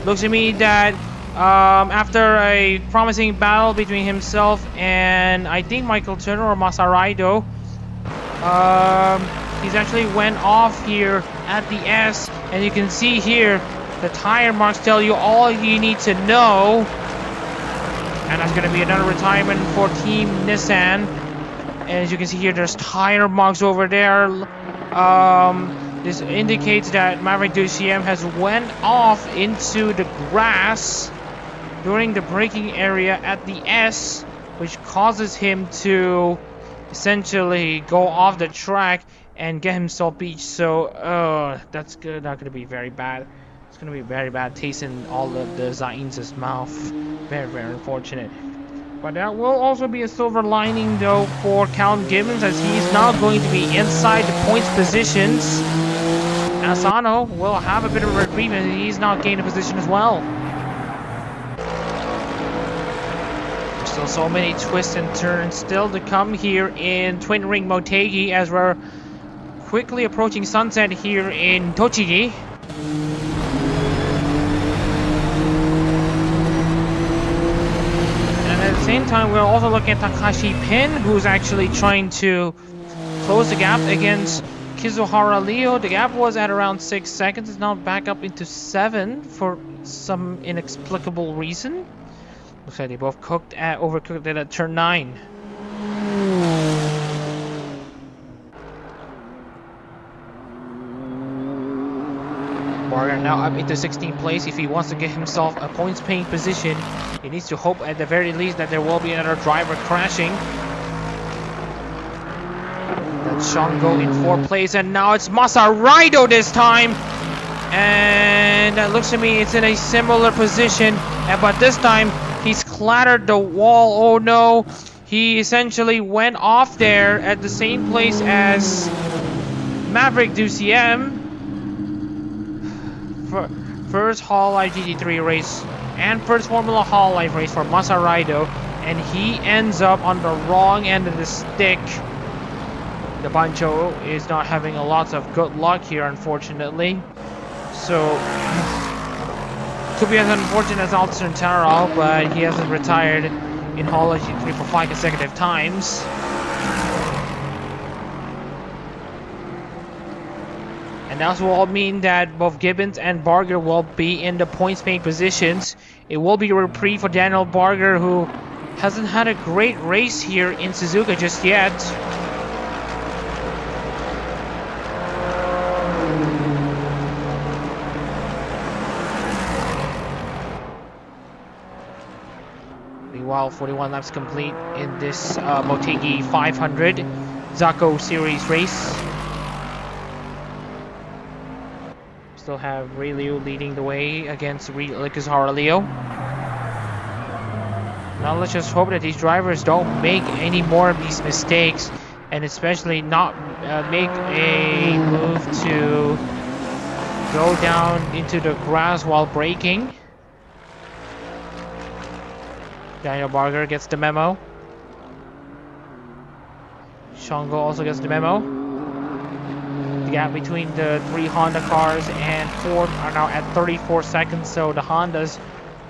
Looks to me that after a promising battle between himself and I think Michael Turner or Masaraido, he's actually went off here at the S, and you can see here the tire marks tell you all you need to know. And that's going to be another retirement for Team Nissan. And as you can see here, there's tire marks over there. This indicates that Maverick Duciem has went off into the grass during the braking area at the S, which causes him to essentially go off the track and get himself beat. So that's not going to be very bad. It's going to be very bad taste in all of the Zain's mouth. Very, very unfortunate. But that will also be a silver lining, though, for Callum Gibbons, as he's now going to be inside the points positions. Asano will have a bit of a reprieve, and he's now gained a position as well. There's still so many twists and turns still to come here in Twin Ring Motegi, as we're quickly approaching sunset here in Tochigi. At the same time, we're also looking at Takashi Pin, who's actually trying to close the gap against Kizuhara Leo. The gap was at around 6 seconds. It's now back up into 7 for some inexplicable reason. Looks like they both overcooked it at turn 9. Barger now up into 16th place. If he wants to get himself a points paying position, he needs to hope at the very least that there will be another driver crashing. That's Shango in 4th place, and now it's Masaraido this time. And that looks to me it's in a similar position, but this time he's clattered the wall. Oh no, he essentially went off there at the same place as Maverick Duciem. First Hololive GT3 race and first Formula Hololive race for Masaraido, and he ends up on the wrong end of the stick. The Bancho is not having a lot of good luck here, unfortunately. So could be as unfortunate as Alcantara, but he hasn't retired in Hololive GT3 for 5 consecutive times. And that will mean that both Gibbons and Barger will be in the points paying positions. It will be a reprieve for Daniel Barger, who hasn't had a great race here in Suzuka just yet. Meanwhile, 41 laps complete in this Motegi 500 Zako series race. Still have Relio leading the way against Lexus Leo. Now let's just hope that these drivers don't make any more of these mistakes, and especially not make a move to go down into the grass while braking. Daniel Barger gets the memo. Shango also gets the memo. The gap between the 3 Honda cars and Ford are now at 34 seconds, so the Hondas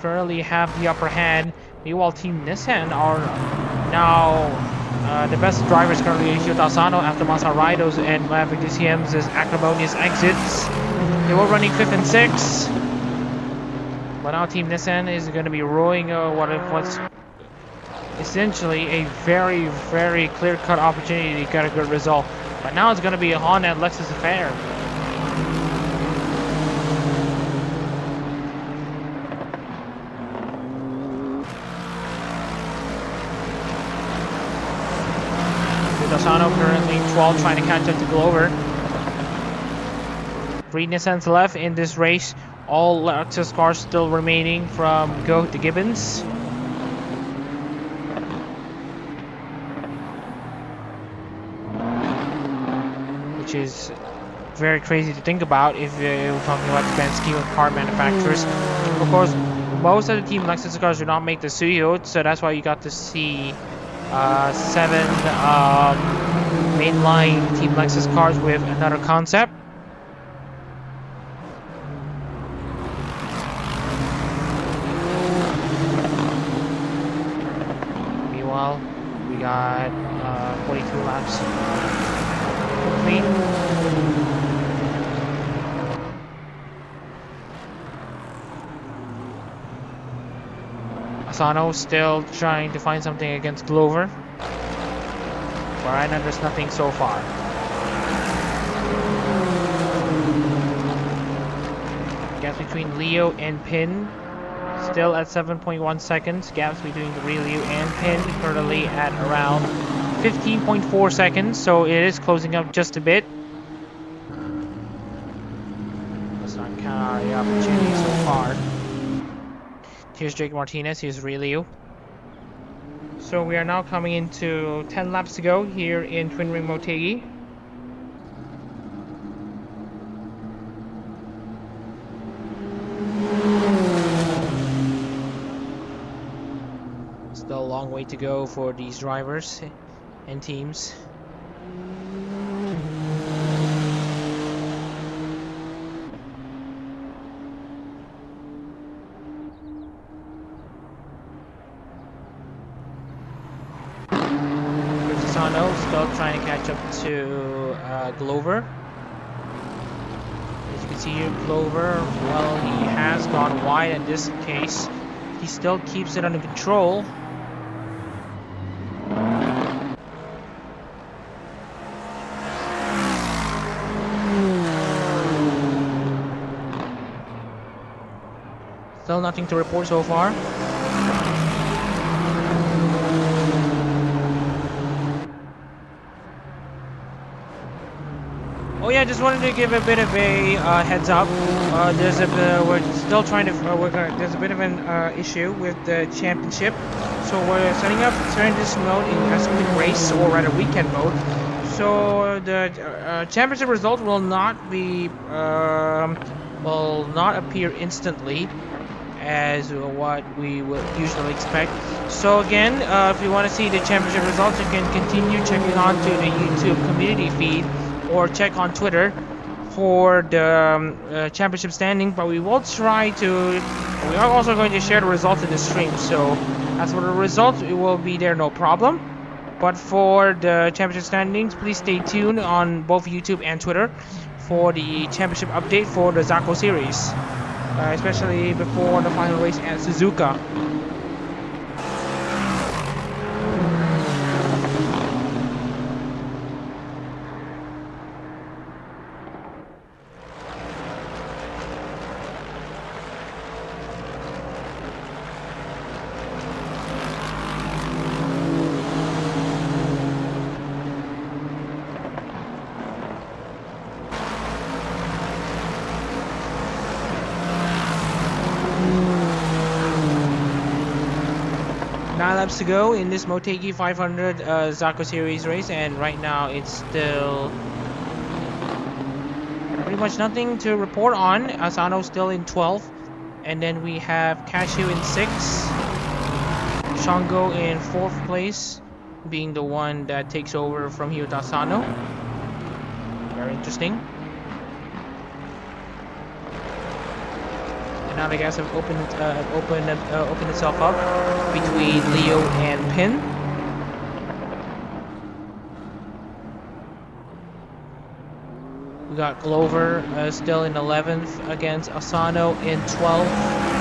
currently have the upper hand. Meanwhile, Team Nissan are now the best drivers currently. Ryota Asano after Masaraido's and Maverick DCM's acrimonious exits. They were running 5th and 6th, but now Team Nissan is going to be rowing what's essentially a very, very clear-cut opportunity to get a good result. But now it's going to be a Honda and Lexus affair. Asano currently 12, trying to catch up to Glover. 3 Nissans left in this race. All Lexus cars still remaining from Go to Gibbons. Which is very crazy to think about if we're talking about the grand scheme of car manufacturers. Of course, most of the Team Lexus cars do not make the Suyo, so that's why you got to see 7 mainline Team Lexus cars with another concept. Meanwhile, we got 42 laps complete. Asano still trying to find something against Glover. For I know there's nothing so far. Gaps between Leo and Pin still at 7.1 seconds. Gaps between Leo and Pin currently at around 15.4 seconds, so it is closing up just a bit. Let's not count out the opportunity so far. Here's Jake Martinez, here's Relio. So we are now coming into 10 laps to go here in Twin Ring Motegi. Still a long way to go for these drivers and teams. Still trying to catch up to Glover. As you can see here, Glover, well, he has gone wide in this case. He still keeps it under control. Still nothing to report so far. Oh yeah, just wanted to give a bit of a heads up. We're still trying to there's a bit of an issue with the championship, so we're setting up this mode in a sprint race or rather weekend mode. So the championship result will not appear instantly as what we would usually expect. So again, if you want to see the championship results, you can continue checking on to the YouTube community feed or check on Twitter for the championship standing, but we will try to, we are also going to share the results in the stream, so as for the results, it will be there, no problem. But for the championship standings, please stay tuned on both YouTube and Twitter for the championship update for the Zako series, especially before the final race at Suzuka. Laps to go in this Motegi 500 Zako series race, and right now it's still pretty much nothing to report on. Asano still in 12th, and then we have Cashew in 6th, Shango in 4th place, being the one that takes over from Ryota Asano. Very interesting. And now the gas have opened itself up between Leo and Pin. We got Glover still in 11th against Asano in 12th.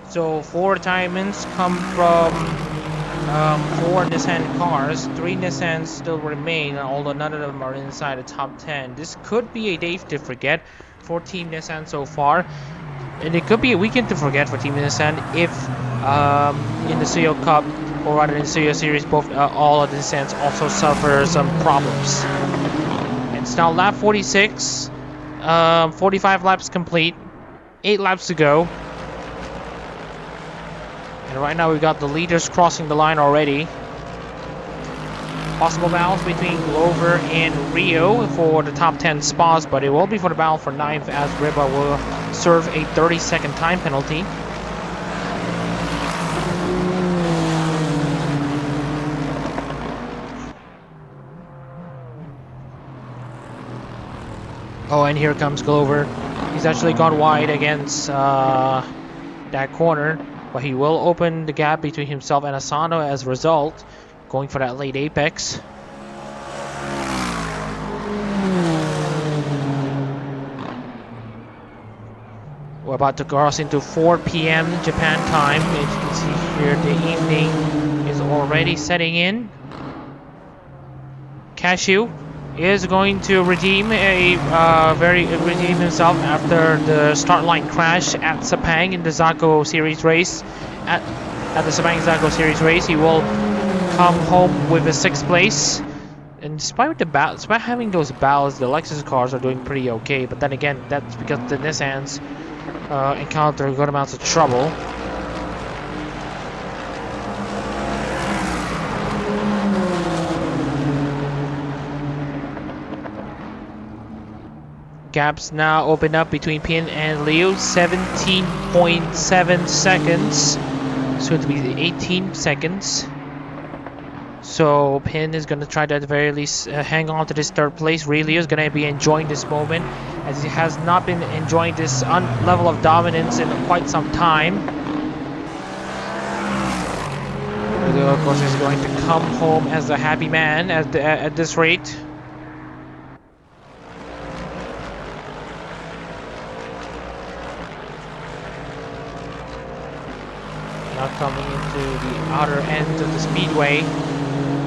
So 4 retirements come from 4 Nissan cars. 3 Nissans still remain, although none of them are inside the top 10. This could be a day to forget for Team Nissan so far, and it could be a weekend to forget for Team Nissan if in the CEO Cup, or rather in the CEO Series, all of the Nissans also suffer some problems. It's now lap 46, 45 laps complete, 8 laps to go. And right now we've got the leaders crossing the line already. Possible battles between Glover and Rio for the top 10 spots, but it will be for the battle for 9th as Riba will serve a 30-second time penalty. Oh, and here comes Glover. He's actually gone wide against that corner. But he will open the gap between himself and Asano as a result, going for that late apex. We're about to cross into 4 p.m. Japan time. As you can see here, the evening is already setting in. Cashew is going to redeem himself after the start line crash at Sepang in the Zako series race. At the Sepang Zako series race, he will come home with a 6th place. And despite having those battles, the Lexus cars are doing pretty okay. But then again, that's because the Nissans encounter good amounts of trouble. Gaps now open up between Pin and Leo, 17.7 seconds, soon to be 18 seconds. So Pin is going to try to at the very least hang on to this 3rd place. Leo is going to be enjoying this moment, as he has not been enjoying this level of dominance in quite some time. Leo, of course, is going to come home as a happy man at this rate. Coming into the outer end of the speedway.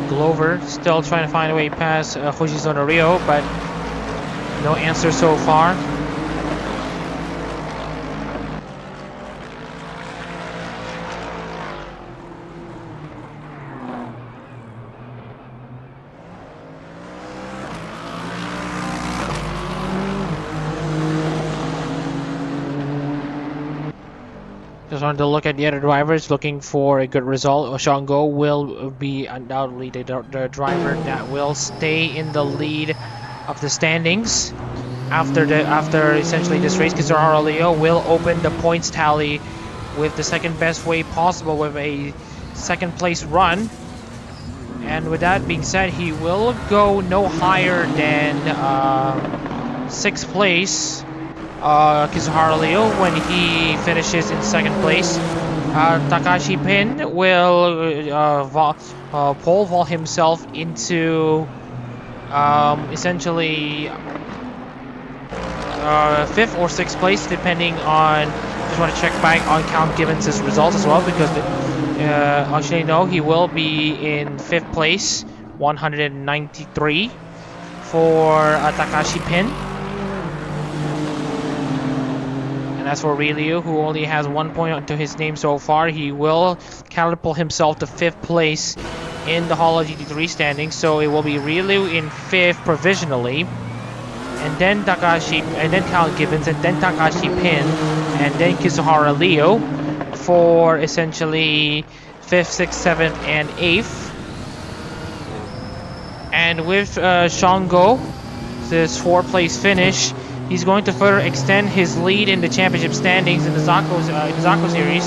Glover still trying to find a way past Hoshizuna Rio, but no answer so far. Just wanted to look at the other drivers looking for a good result. Oshango will be undoubtedly the driver that will stay in the lead of the standings after essentially this race. Kizuhara Leo will open the points tally with the 2nd best way possible with a 2nd place run. And with that being said, he will go no higher than 6th place. Kizuhara Leo when he finishes in 2nd place. Takashi Pin will pole vault himself into essentially 5th or 6th place, depending on. Just want to check back on Count Gibbons' results as well, because actually no, he will be in 5th place, 193 for Takashi Pin. And as for Ryu, who only has 1 point to his name so far, he will catapult himself to 5th place in the Hololive GT3 standings. So it will be Ryu in 5th provisionally, and then Takashi, and then Count Gibbons, and then Takashi Pin, and then Kizuhara Leo for essentially 5th, 6th, 7th, and 8th. And with Shango, this 4th place finish, he's going to further extend his lead in the championship standings in the Zako series,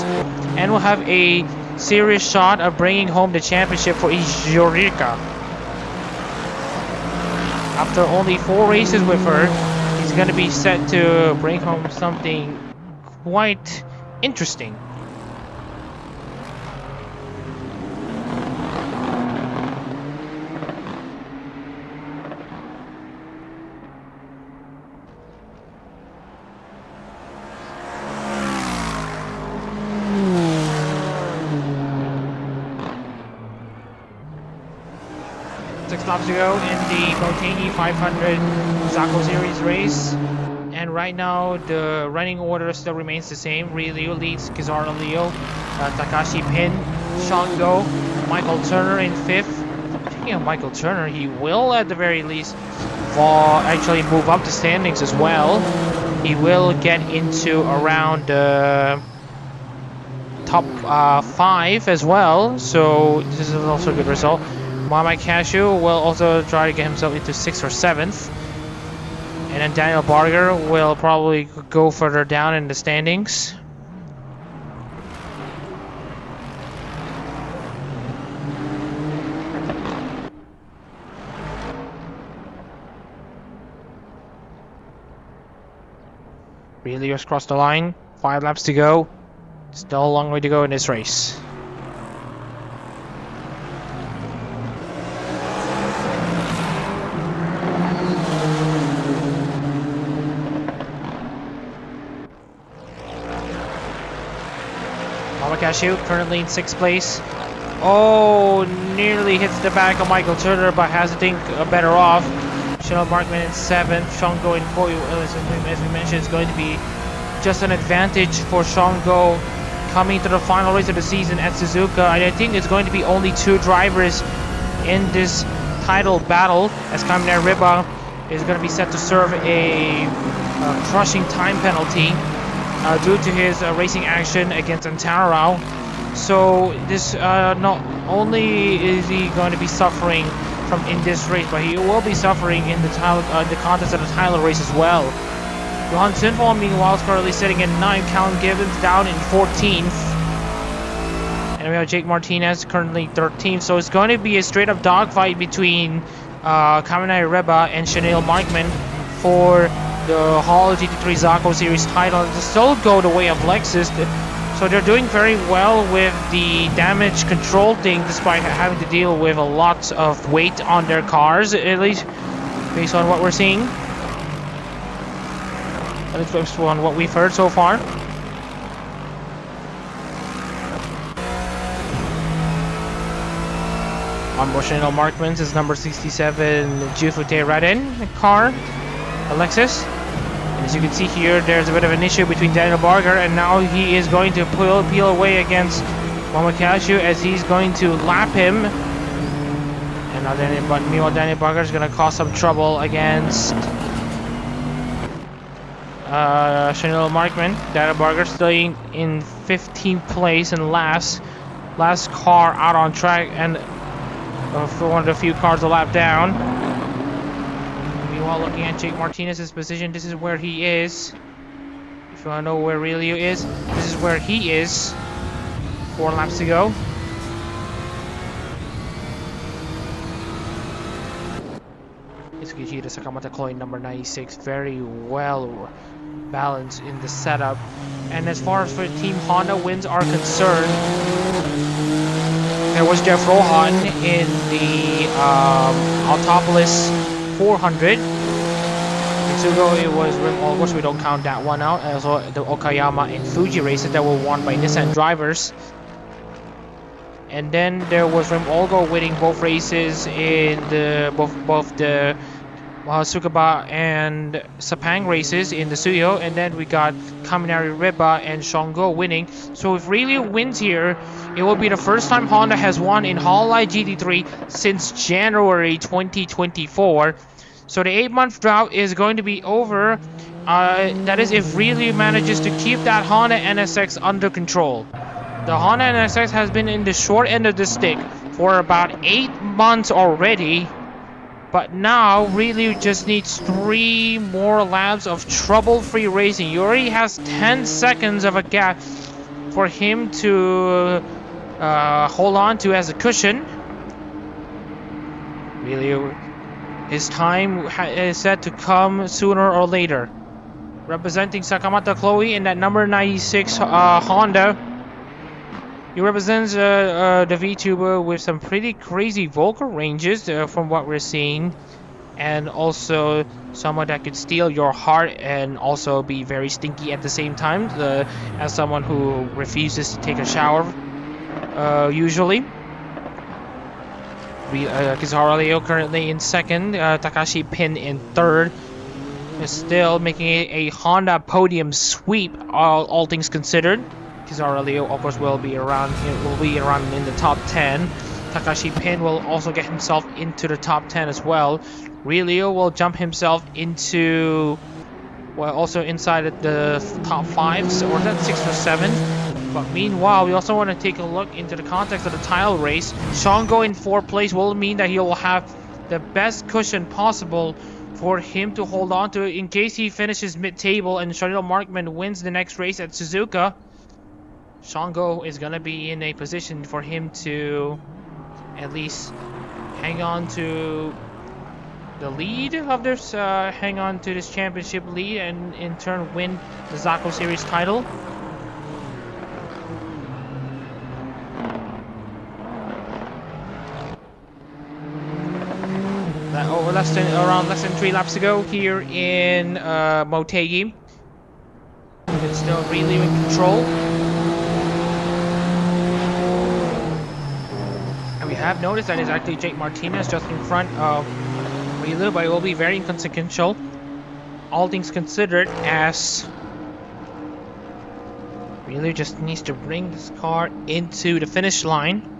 and will have a serious shot of bringing home the championship for Ijorika. After only 4 races with her, he's going to be set to bring home something quite interesting. Laps to go in the Motegi 500 Zako series race, and right now the running order still remains the same. Ryu leads, Kizaru Leo, Takashi Pin, Shango, Michael Turner in 5th. Speaking of Michael Turner, he will at the very least actually move up the standings as well. He will get into around the top 5 as well, so this is also a good result. Mohamed Cashew will also try to get himself into 6th or 7th. And then Daniel Barger will probably go further down in the standings. Really just crossed the line. 5 laps to go. Still a long way to go in this race. Cashew currently in 6th place. Oh, nearly hits the back of Michael Turner, but has to think better off. Chanel Markman in 7th, Shango in 4th. As we mentioned, it's going to be just an advantage for Shango coming to the final race of the season at Suzuka. I think it's going to be only 2 drivers in this title battle, as Kaminari Riba is going to be set to serve a crushing time penalty due to his racing action against Antarao. So this not only is he going to be suffering from in this race, but he will be suffering in the contest of the title race as well. Johan Sinfall, meanwhile, is currently sitting in 9th. Callum Gibbons down in 14th. And we have Jake Martinez currently 13th. So it's going to be a straight-up dogfight between Kaminari Reba and Chanel Markman for the Hololive GT3 Zako Series title. To still go the way of Lexus. So they're doing very well with the damage control thing, despite having to deal with a lot of weight on their cars, at least based on what we're seeing. At least based on what we've heard so far. On Chanel Markman's is number 67 Jufute Raden car, Lexus. And as you can see here, there's a bit of an issue between Daniel Barger, and now he is going to peel away against Momokazu as he's going to lap him. And now meanwhile, Daniel Barger is going to cause some trouble against Chanel Markman. Daniel Barger staying in 15th place and last car out on track, and for one of the few cars a lap down. Meanwhile, looking at Jake Martinez's position, this is where he is. If you want to know where Relio is, this is where he is. 4 laps to go. Itsuki Sakamata coin number 96, very well balanced in the setup. And as far as for Team Honda wins are concerned, there was Jeff Rohan in the Autopolis 400. In Sugo, it was of course we don't count that one out. And also the Okayama and Fuji races that were won by Nissan drivers. And then there was Rim Olgo winning both races in the both the Tsukaba and Sepang races in the Suyo, and then we got Kaminari Reba and Shango winning. So if Relio wins here, it will be the first time Honda has won in Hololive GT3 since January 2024. So the 8-month drought is going to be over. That is if Relio manages to keep that Honda NSX under control. The Honda NSX has been in the short end of the stick for about 8 months already. But now, really just needs 3 more laps of trouble-free racing. He already has 10 seconds of a gap for him to hold on to as a cushion. Really, his time is set to come sooner or later. Representing Sakamata Chloe in that number 96 Honda. He represents the VTuber with some pretty crazy vocal ranges from what we're seeing. And also someone that could steal your heart and also be very stinky at the same time. As someone who refuses to take a shower usually. Kizaru Leo currently in second. Takashi Pin in third. Is still making a Honda podium sweep, all things considered. Kizaru Leo, of course, will be around in the top 10. Takashi Pin will also get himself into the top 10 as well. Leo will jump himself into, well, also inside the top 5, or is that 6 or 7? But meanwhile, we also want to take a look into the context of the title race. Shango in 4th place will mean that he will have the best cushion possible for him to hold on to in case he finishes mid-table and Shanil Markman wins the next race at Suzuka. Shango is going to be in a position for him to at least hang on to the lead of this, hang on to this championship lead and in turn win the Zako Series title. Around less than 3 laps ago here in Motegi. It's still really in control. And we have noticed that it's actually Jake Martinez just in front of Rilu, but it will be very inconsequential. All things considered, as Rilu just needs to bring this car into the finish line.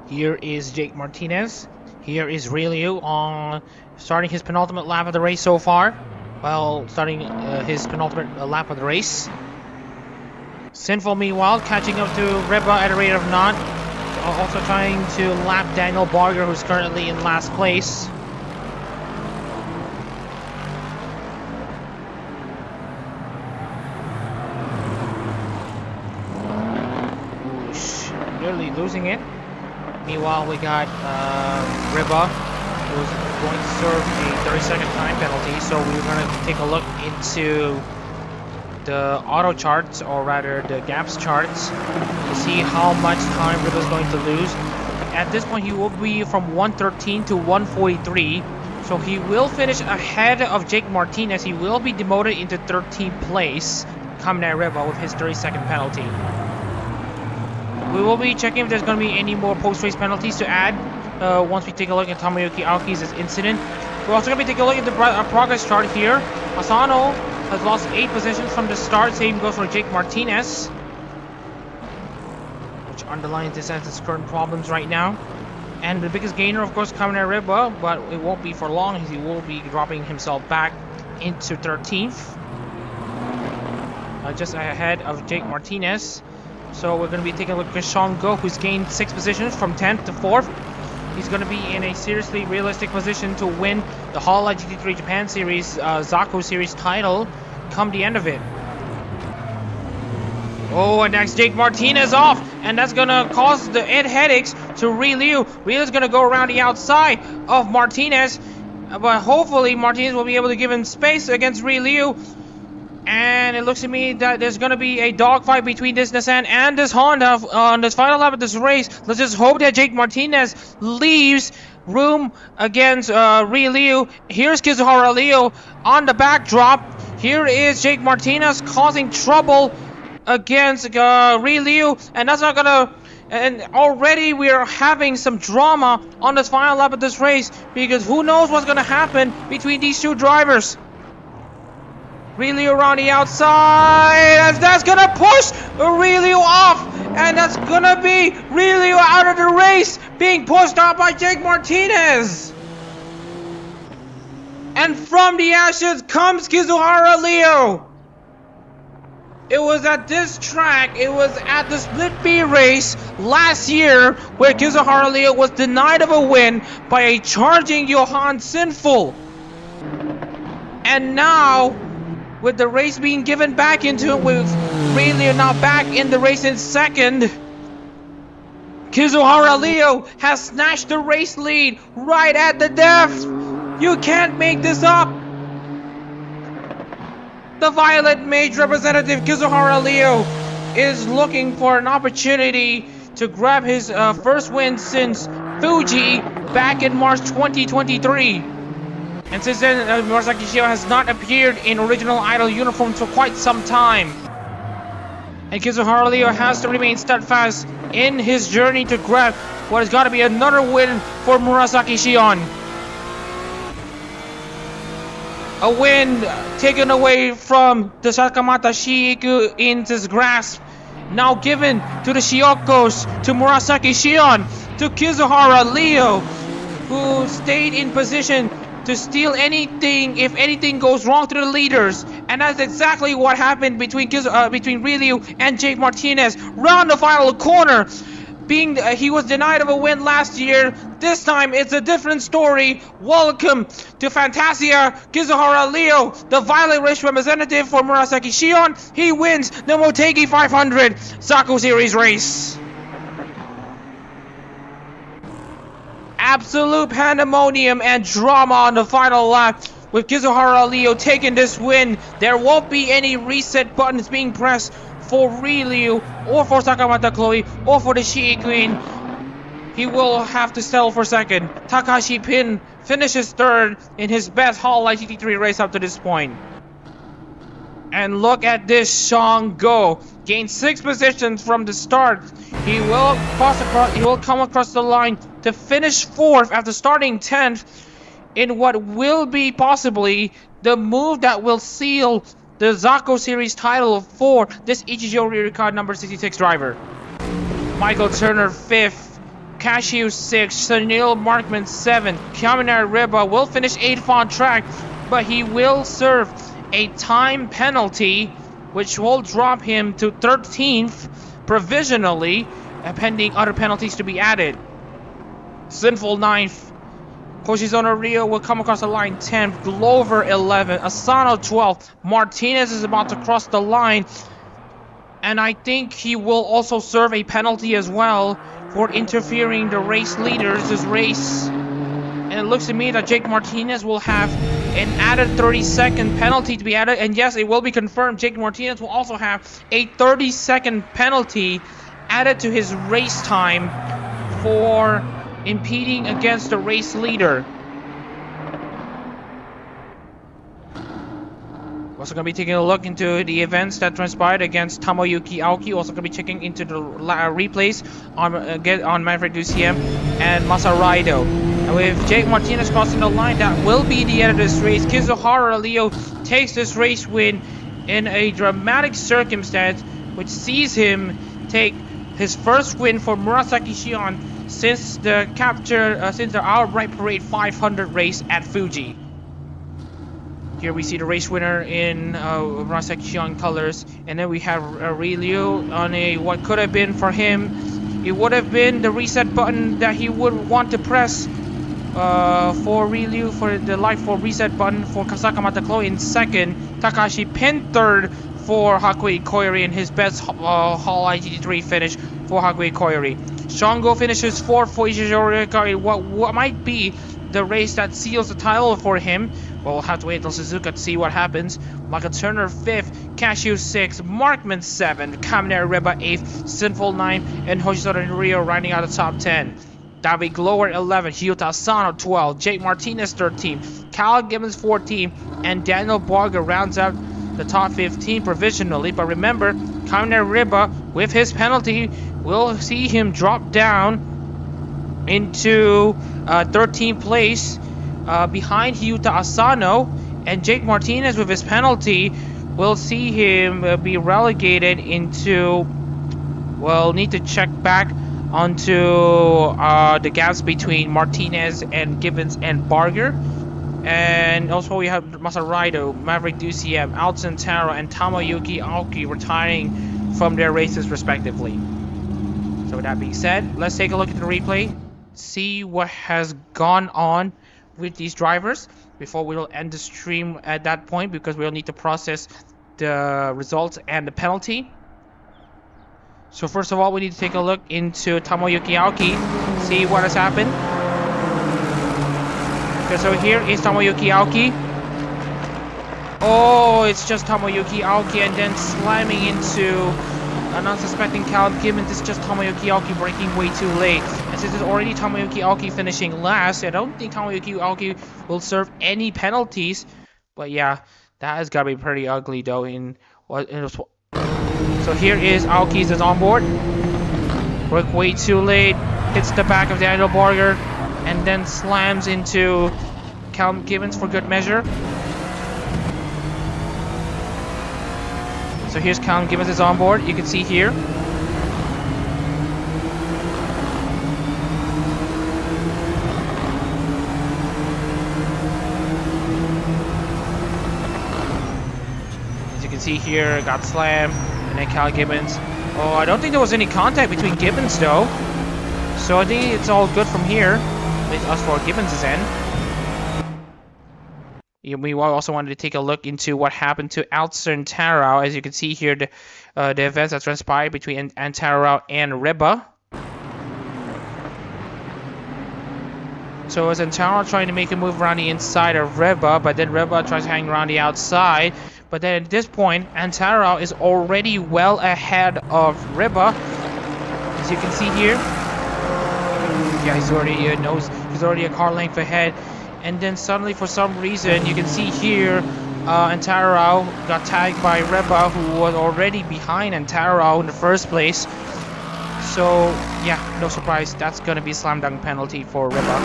Here is Jake Martinez. Here is Ryu on starting his penultimate lap of the race so far. Well, starting his penultimate lap of the race. Sinful, meanwhile, catching up to Reba at a rate of 9. Also trying to lap Daniel Barger, who's currently in last place. Nearly losing it. Meanwhile, we got Riba, who's going to serve a 30-second time penalty. So we're going to take a look into the auto charts, or rather the gaps charts, to see how much time Riba's going to lose. At this point, he will be from 113 to 143. So he will finish ahead of Jake Martinez. He will be demoted into 13th place, Kaminai Riba, with his 30-second penalty. We will be checking if there's going to be any more post-race penalties to add once we take a look at Tomoyuki Aoki's incident. We're also going to be taking a look at the progress chart here. Asano has lost 8 positions from the start. Same goes for Jake Martinez, which underlines this as his current problems right now. And the biggest gainer, of course, Kaminai Riba, but it won't be for long as he will be dropping himself back into 13th. Just ahead of Jake Martinez. So we're going to be taking a look at Sean Go, who's gained 6 positions from 10th to 4th. He's going to be in a seriously realistic position to win the Hololive GT3 Japan Series, Zako Series title come the end of it. Oh, and that's Jake Martinez off, and that's going to cause the headaches to Ryu. Ryu's going to go around the outside of Martinez, but hopefully Martinez will be able to give him space against Ryu. And it looks to me that there's going to be a dogfight between this Nissan and this Honda on this final lap of this race. Let's just hope that Jake Martinez leaves room against Ryu. Here's Kizuhara Leo on the backdrop. Here is Jake Martinez causing trouble against Ryu. And that's not going to... And already we are having some drama on this final lap of this race, because who knows what's going to happen between these two drivers. Ryu around the outside, as that's gonna push Ryu off, and that's gonna be Ryu out of the race, being pushed off by Jake Martinez. And from the ashes comes Kizuhara Leo. It was at this track, it was at the Split B race last year where Kizuhara Leo was denied of a win by a charging Johan Sinful. And now, with the race being given back into it, with Leo now back in the race in second, Kizuhara Leo has snatched the race lead right at the death. You can't make this up. The Violet Mage representative Kizuhara Leo is looking for an opportunity to grab his first win since Fuji back in March 2023. And since then, Murasaki Shion has not appeared in original Idol uniforms for quite some time. And Kizuhara Leo has to remain steadfast in his journey to grab what has got to be another win for Murasaki Shion. A win taken away from the Sakamata Shiiku in his grasp. Now given to the Shiokos, to Murasaki Shion, to Kizuhara Leo, who stayed in position to steal anything if anything goes wrong to the leaders. And that's exactly what happened between Ryu and Jake Martinez. Round the final corner. He was denied of a win last year. This time it's a different story. Welcome to Fantasia. Kizuhara Leo, the Violet Race representative for Murasaki Shion. He wins the Motegi 500 Zako Series race. Absolute pandemonium and drama on the final lap. With Kizuhara Leo taking this win, there won't be any reset buttons being pressed for Ryu or for Sakamata Chloe or for the Shii Queen. He will have to settle for second. Takashi Pin finishes third in his best Hololive GT3 race up to this point. And look at this Sean go. Gained 6 positions from the start. He will come across the line to finish 4th after starting 10th in what will be possibly the move that will seal the Zako Series title for this Ichijo Ririka number 66 driver. Michael Turner 5th, Cashew 6th, Sunil Markman 7th, Kaminari Riba will finish 8th on track, but he will serve a time penalty which will drop him to 13th provisionally, pending other penalties to be added. Sinful 9th, Koshizono Rio will come across the line 10th, Glover 11th, Asano 12th, Martinez is about to cross the line, and I think he will also serve a penalty as well for interfering the race leaders this race. And it looks to me that Jake Martinez will have an added 30-second penalty to be added, and yes, it will be confirmed Jake Martinez will also have a 30-second penalty added to his race time for impeding against the race leader. Also going to be taking a look into the events that transpired against Tomoyuki Aoki. Also going to be checking into the replays on Maverick UCM and Masaraido. And with Jake Martinez crossing the line, that will be the end of this race. Kizuhara Leo takes this race win in a dramatic circumstance, which sees him take his first win for Murasaki Shion since the Our Bright Parade 500 race at Fuji. Here we see the race winner in Murasaki Shion colors, and then we have Ryu on a what could have been for him. It would have been the reset button that he would want to press for Ryu, for the Life 4 reset button for Sakamata Chloe in second. Takashi Pin third for Hakuei Koiri in his best Hololive GT3 finish for Hakuei Koiri. Shango finishes 4th for Ichijo Ririka in what might be the race that seals the title for him. Well, we'll have to wait until Suzuka to see what happens. Michael Turner 5th, Cashew 6th, Markman 7th, Kaminari Riba 8th, Sinful 9th, and Hoshizono Rio rounding out the top 10. Davi Glower 11th, Hyuta Asano 12th, Jake Martinez 13th, Cal Gibbons 14th, and Daniel Barger rounds out the top 15 provisionally. But remember, Kaminari Riba, with his penalty, will see him drop down into 13th place behind Hyuta Asano, and Jake Martinez with his penalty will see him be relegated into, well, need to check back onto the gaps between Martinez and Gibbons and Barger. And also we have Masaraido, Maverick DCM, Alcantara, and Tomoyuki Aoki retiring from their races respectively. So with that being said, let's take a look at the replay, see what has gone on with these drivers before we'll end the stream at that point, because we'll need to process the results and the penalty. So first of all, we need to take a look into Tomoyuki Aoki, see what has happened. Okay, so here is Tomoyuki Aoki. Oh, it's just Tomoyuki Aoki, and then slamming into an unsuspecting Callum Gibbons. It's just Tomoyuki Aoki braking way too late. And since it's already Tomoyuki Aoki finishing last, I don't think Tomoyuki Aoki will serve any penalties. But yeah, that has got to be pretty ugly though. So here is Aoki's is on board. Brake way too late, hits the back of Daniel Borger, and then slams into Callum Gibbons for good measure. So here's Callum Gibbons is on board. You can see here. As you can see here, got slammed, and then Callum Gibbons. Oh, I don't think there was any contact between Gibbons though. So I think it's all good from here. At least us for Gibbons' end. We also wanted to take a look into what happened to Alcantara. As you can see here, the events that transpired between Alcantara and Reba. So as Alcantara trying to make a move around the inside of Reba, but then Reba tries to hang around the outside. But then at this point, Alcantara is already well ahead of Reba. As you can see here. Yeah, he's already a car length ahead. And then suddenly, for some reason, you can see here, Alcantara got tagged by Reba, who was already behind Alcantara in the first place. So yeah, no surprise, that's gonna be a slam dunk penalty for Reba.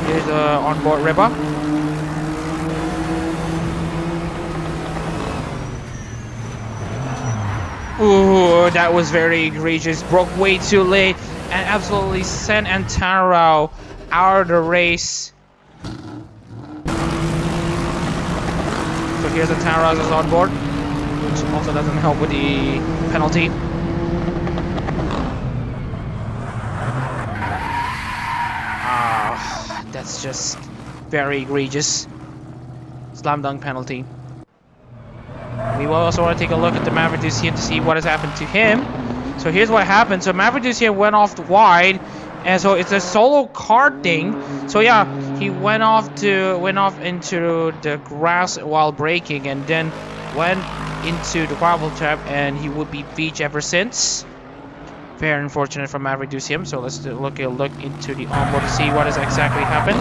Here's onboard Reba. Ooh, that was very egregious. Broke way too late and absolutely sent Alcantara out of the race. So here's Alcantara is on board, which also doesn't help with the penalty. That's just very egregious. Slam dunk penalty. We will also want to take a look at the Maverick DCM to see what has happened to him. So here's what happened. So Maverick DCM went off wide, and so it's a solo car thing. So yeah, he went off into the grass while braking, and then went into the gravel trap, and he would be beach ever since. Very unfortunate for Maverick DCM. So let's look into the onboard to see what has exactly happened.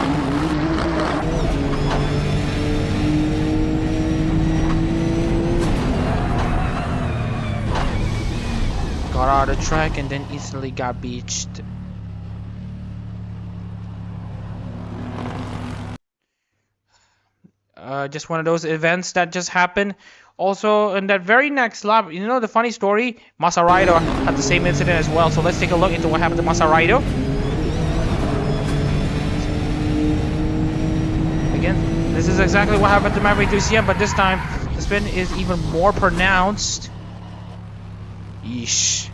Got out of the track and then instantly got beached. Just one of those events that just happened. Also, in that very next lap, you know the funny story? Masaraido had the same incident as well. So let's take a look into what happened to Masaraido. Again, this is exactly what happened to Maverick DCM, but this time the spin is even more pronounced. Yeesh.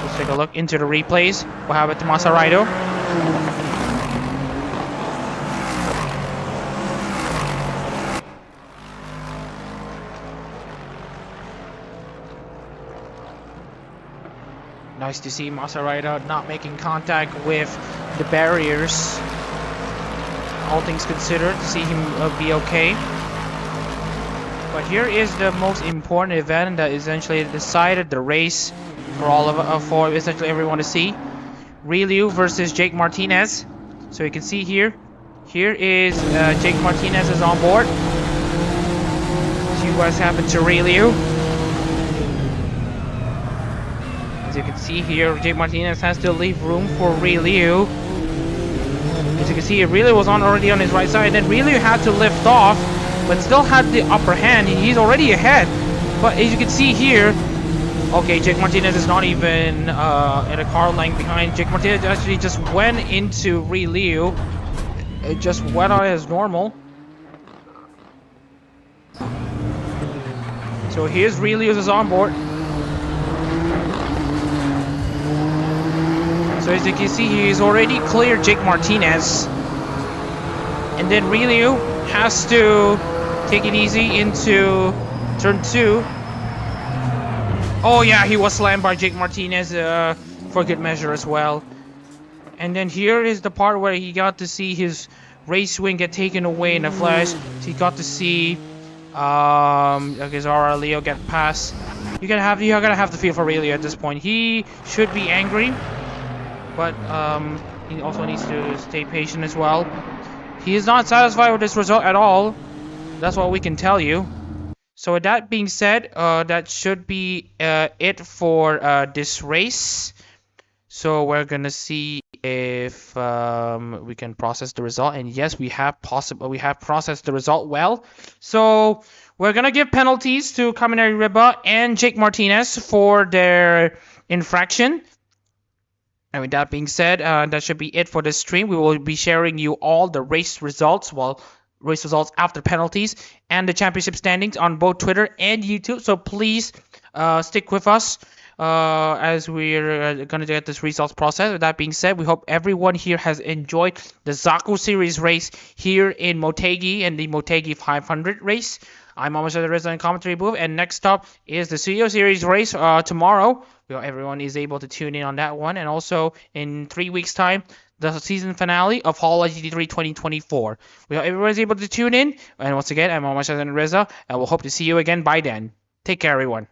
Let's take a look into the replays. What happened to Masaraido? Nice to see Masaraido not making contact with the barriers. All things considered, to see him be okay. But here is the most important event that essentially decided the race for essentially everyone to see. Ryu versus Jake Martinez. So you can see here. Here is Jake Martinez is on board. See what's happened to Ryu. As you can see here, Jake Martinez has to leave room for Ryu. As you can see, Ryu was already on his right side, and then Ryu had to lift off, but still had the upper hand. He's already ahead. But as you can see here, Okay, Jake Martinez is not even at a car length behind. Jake Martinez actually just went into Liu. It just went on as normal. So here's Liu is on board. So as you can see, he's already cleared Jake Martinez. And then Liu has to take it easy into turn 2. Oh yeah, he was slammed by Jake Martinez for good measure as well. And then here is the part where he got to see his race win get taken away in a flash. So he got to see Zara Leo get past. You're gonna have to feel for Leo at this point. He should be angry, but he also needs to stay patient as well. He is not satisfied with this result at all. That's what we can tell you. So with that being said, that should be it for this race. So we're gonna see if we can process the result, and yes, we have processed the result well. So we're gonna give penalties to Kaminari Riba and Jake Martinez for their infraction. And with that being said, that should be it for this stream. We will be sharing you all the race results, race results after penalties, and the championship standings on both Twitter and YouTube. So please stick with us as we're going to get this results process. With that being said, we hope everyone here has enjoyed the Zako series race here in Motegi and the Motegi 500 race. I'm almost at the resident commentary booth, and next up is the Studio Series race tomorrow. We hope everyone is able to tune in on that one, and also in 3 weeks' time, the season finale of Hololive GT3 2024. We hope everyone is able to tune in, and once again, I'm Almost at the Reza, and we'll hope to see you again by then. Take care, everyone.